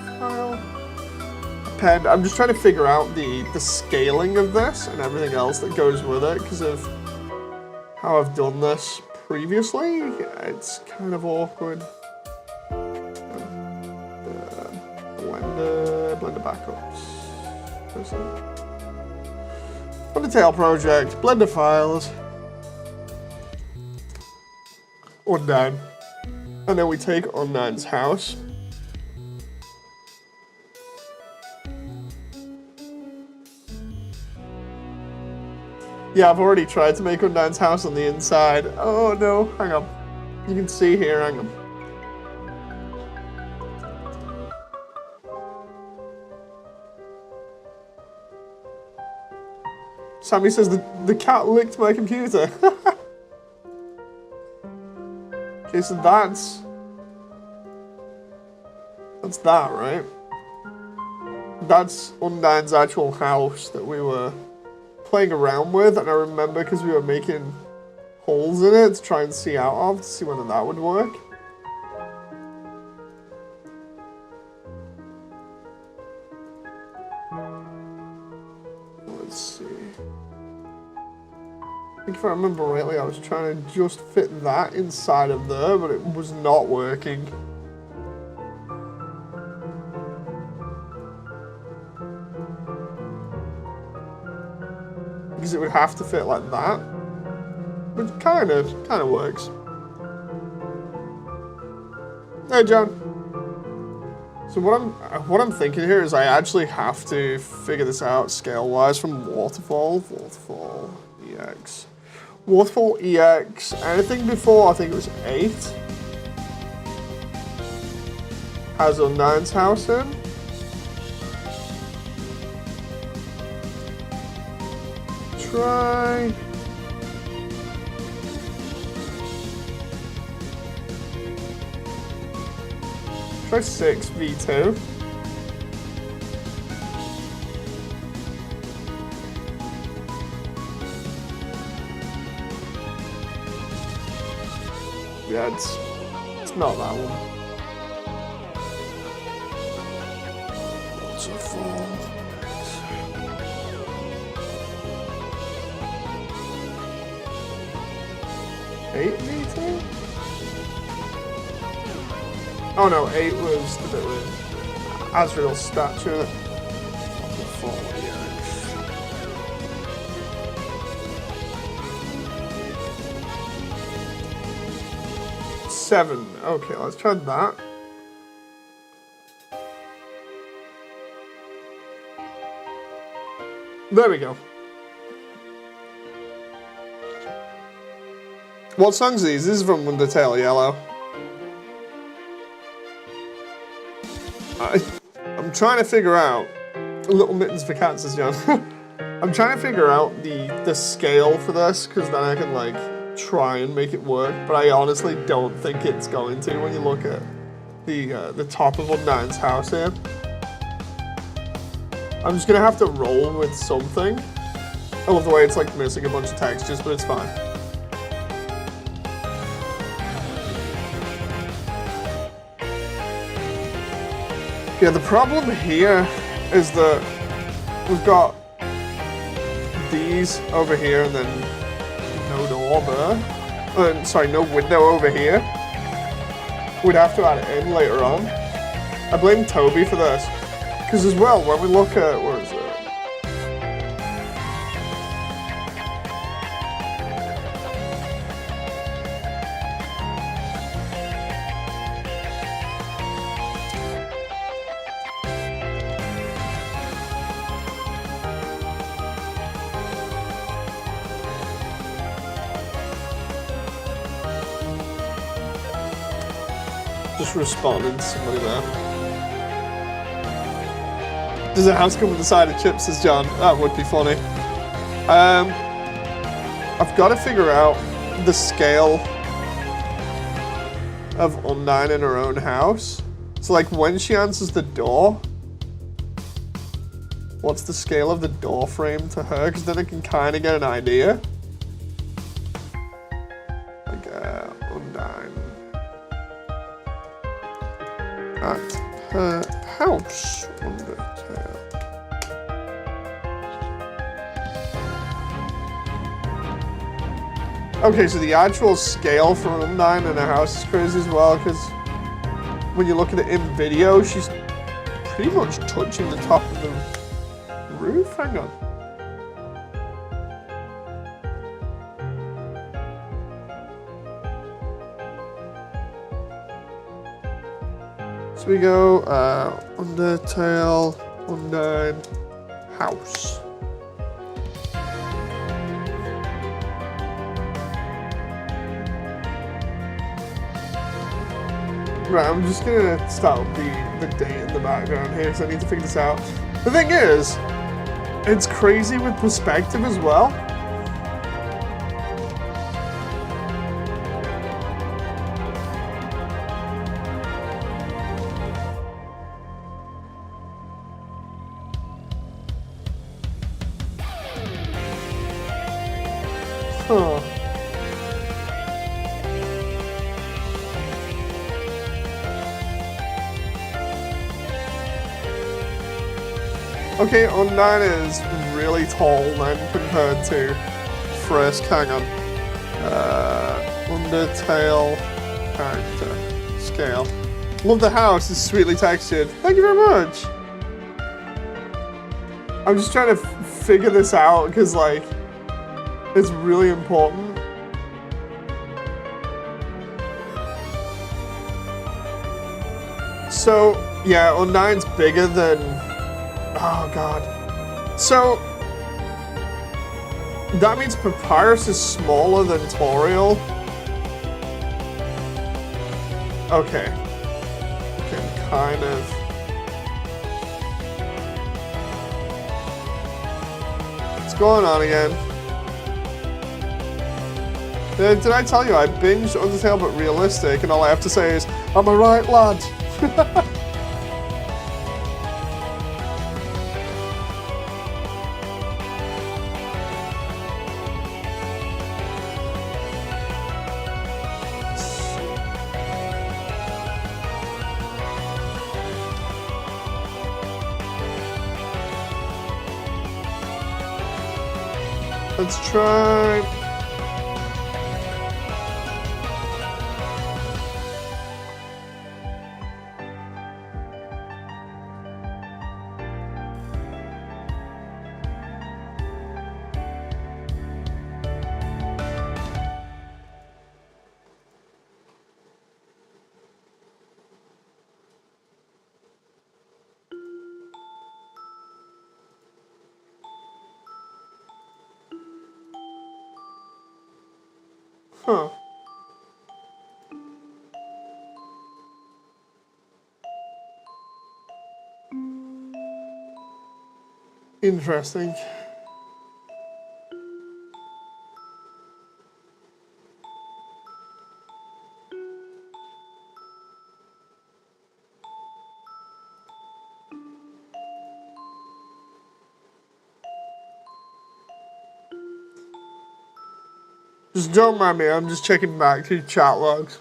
Pen. I'm just trying to figure out the scaling of this and everything else that goes with it because of how I've done this previously. It's kind of awkward. Blender backups. Undertale project. Blender files. Undine. And then we take Undine's house. Yeah, I've already tried to make Undine's house on the inside. Oh no, hang on. You can see here, hang on. Sammy says the cat licked my computer. Okay, so that's that, right? That's Undine's actual house that we were playing around with, and I remember because we were making holes in it to try and see out of, to see whether that would work. Let's see. I think if I remember rightly, I was trying to just fit that inside of there, but it was not working. Because it would have to fit like that, which kind of works. Hey, John. So what I'm thinking here is I actually have to figure this out scale-wise from Waterfall EX. Waterfall EX, anything before I think it was 8 has Undine's house in. Try Try 6 V2. Yeah, it's not that one. Waterfall. 8 meter? Oh no, 8 was the bit with Asriel's statue. Waterfall, yeah. 7. Okay, let's try that. There we go. What song's these? This is from Undertale Yellow. I'm trying to figure out Little Mittens for Cats, is John. I'm trying to figure out the scale for this, because then I can like try and make it work, but I honestly don't think it's going to when you look at the top of Undyne's house here. I'm just gonna have to roll with something. I love the way it's like missing a bunch of textures, but it's fine. Yeah, the problem here is that we've got these over here and then no door there. Sorry, no window over here. We'd have to add it in later on. I blame Toby for this. Because as well, when we look at, where is it? Just responding to somebody there. Does a house come with a side of chips, says John? That would be funny. I've got to figure out the scale of Undyne in her own house. So like when she answers the door, what's the scale of the door frame to her? Because then I can kind of get an idea. Like Undyne. At her house, Undertale. Okay, so the actual scale for Undyne in her house is crazy as well, because when you look at it in video, she's pretty much touching the top of the roof. Hang on. So we go Undertale, Undyne, house. Right, I'm just gonna start the date in the background here because I need to figure this out. The thing is, it's crazy with perspective as well. Huh. Okay, Undyne is really tall then compared to Frisk. Hang on. Undertale character scale. Love the house, it's sweetly textured. Thank you very much. I'm just trying to figure this out because like it's really important. So yeah, Undyne's bigger than. Oh god. So that means Papyrus is smaller than Toriel. Okay. Okay, kind of. What's going on again? Did I tell you I binged Undertale but realistic and all I have to say is, I'm a right lad. Let's try... Huh. Interesting. Just don't mind me, I'm just checking back through chat logs.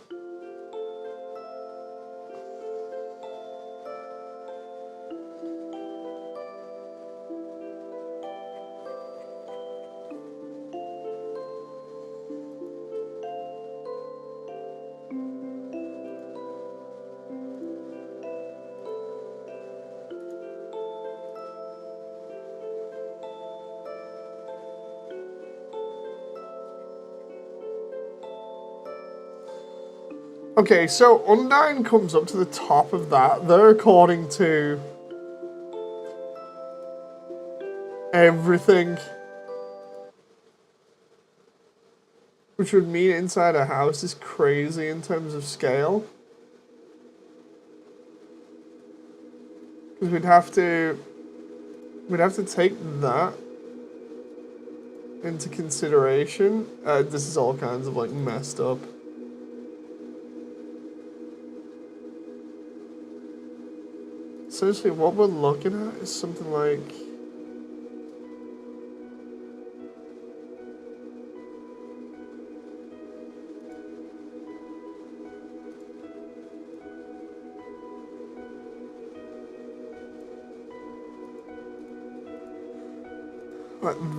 Okay, so Undyne comes up to the top of that. They're according to everything. Which would mean inside a house is crazy in terms of scale. Because we'd have to take that into consideration. This is all kinds of like messed up. Essentially what we're looking at is something like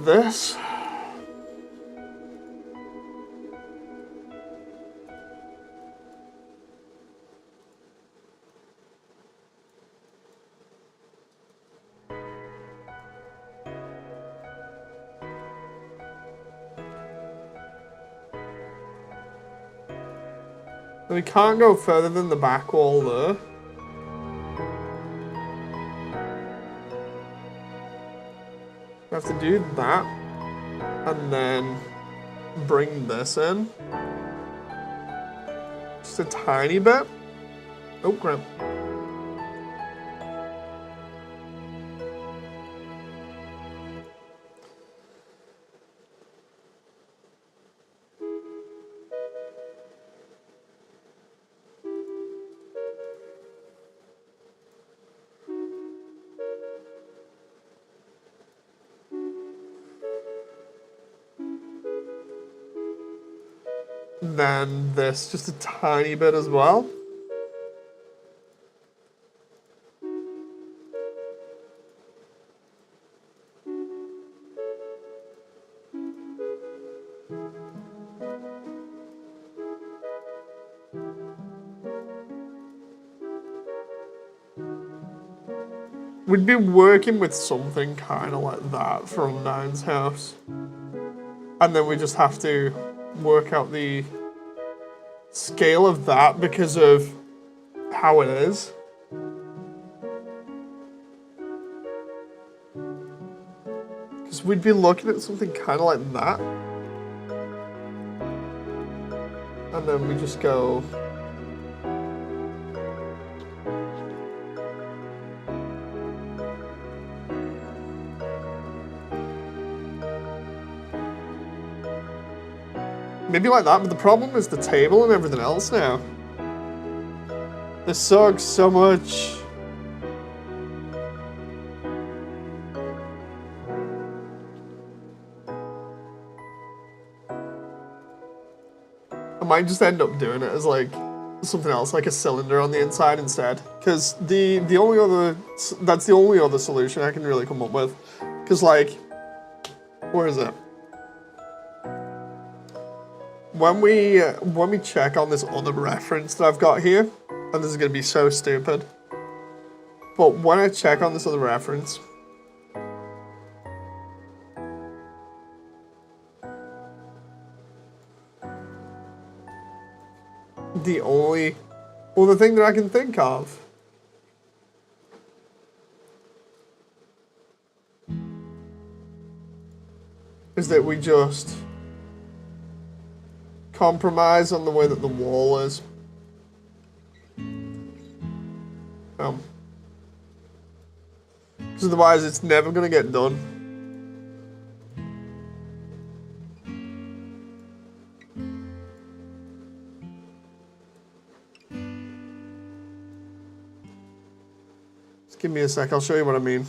this. We can't go further than the back wall there. We have to do that and then bring this in. Just a tiny bit. Oh, crap. Then this, just a tiny bit as well. We'd be working with something kind of like that from Nine's house. And then we just have to work out the scale of that because of how it is. Because we'd be looking at something kind of like that. And then we just go... maybe like that, but the problem is the table and everything else now. This sucks so much. I might just end up doing it as like something else, like a cylinder on the inside instead. Because the only other, that's the only other solution I can really come up with. Because like, where is it? when we check on this other reference that I've got here, and this is gonna be so stupid, but when I check on this other reference, the only other thing that I can think of is that we just compromise on the way that the wall is. Because otherwise it's never going to get done. Just give me a sec, I'll show you what I mean.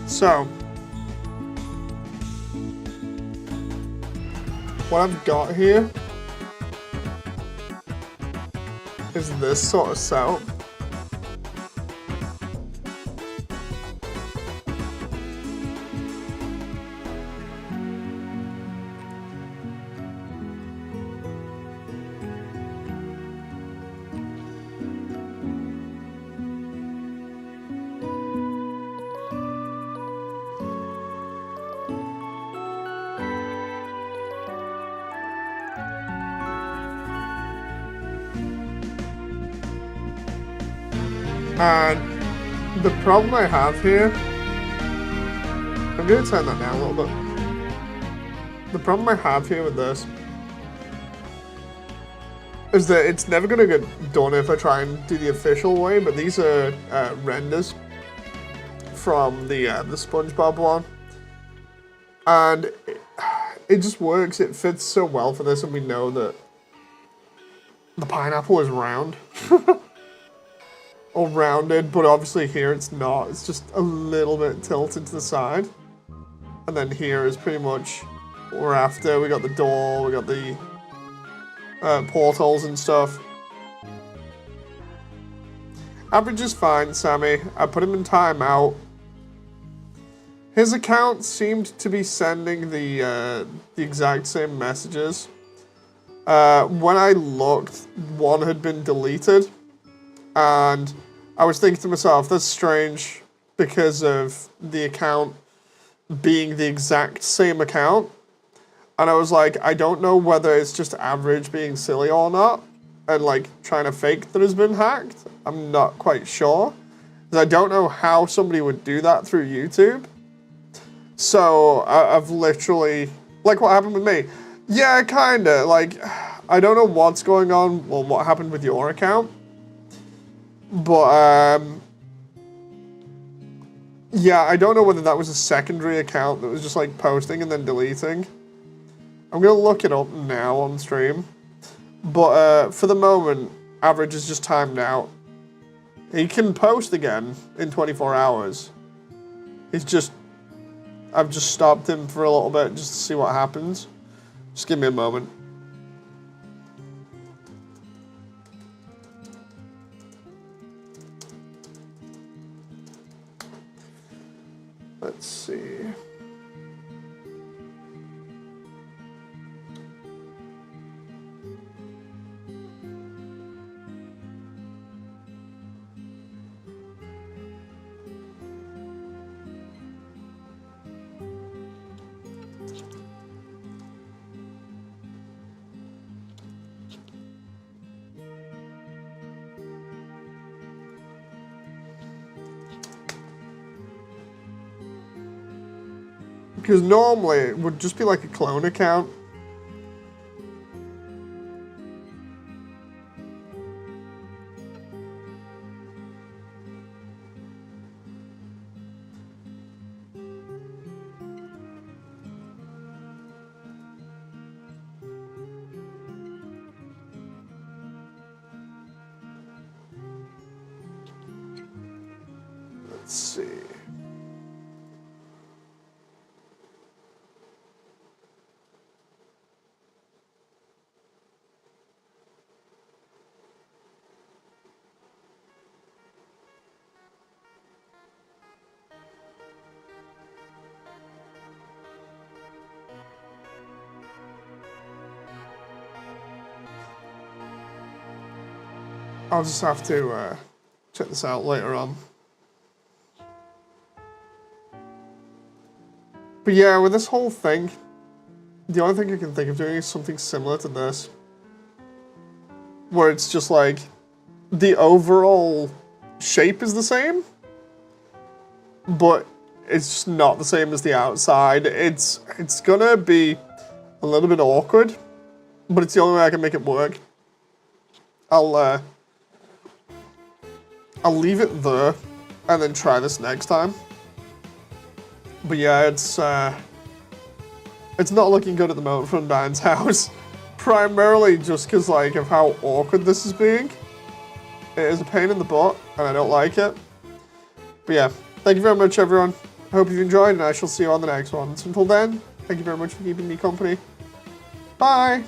So, what I've got here is this sort of setup. And the problem I have here, I'm going to turn that down a little bit. The problem I have here with this is that it's never going to get done if I try and do the official way, but these are renders from the SpongeBob one. And it just works, it fits so well for this, and we know that the pineapple is round. Or rounded, but obviously here it's not. It's just a little bit tilted to the side. And then here is pretty much what we're after. We got the door, we got the portals and stuff. Average is fine, Sammy. I put him in timeout. His account seemed to be sending the exact same messages. When I looked, one had been deleted. And I was thinking to myself, that's strange because of the account being the exact same account. And I was like, I don't know whether it's just average being silly or not, and like trying to fake that it's been hacked. I'm not quite sure. Because I don't know how somebody would do that through YouTube. So I've literally, like what happened with me. Yeah, kinda, like, I don't know what's going on, well, what happened with your account. But, yeah, I don't know whether that was a secondary account that was just, like, posting and then deleting. I'm going to look it up now on stream. But, for the moment, average is just timed out. He can post again in 24 hours. I've just stopped him for a little bit just to see what happens. Just give me a moment. Let's see. Because normally it would just be like a clone account. Let's see. I'll just have to check this out later on. But yeah, with this whole thing, the only thing I can think of doing is something similar to this. Where it's just like, the overall shape is the same, but it's just not the same as the outside. It's gonna be a little bit awkward, but it's the only way I can make it work. I'll leave it there and then try this next time. But yeah, it's not looking good at the moment for Undyne's house. Primarily just because like of how awkward this is being. It is a pain in the butt and I don't like it. But yeah, thank you very much everyone. I hope you've enjoyed and I shall see you on the next one. So until then, thank you very much for keeping me company. Bye!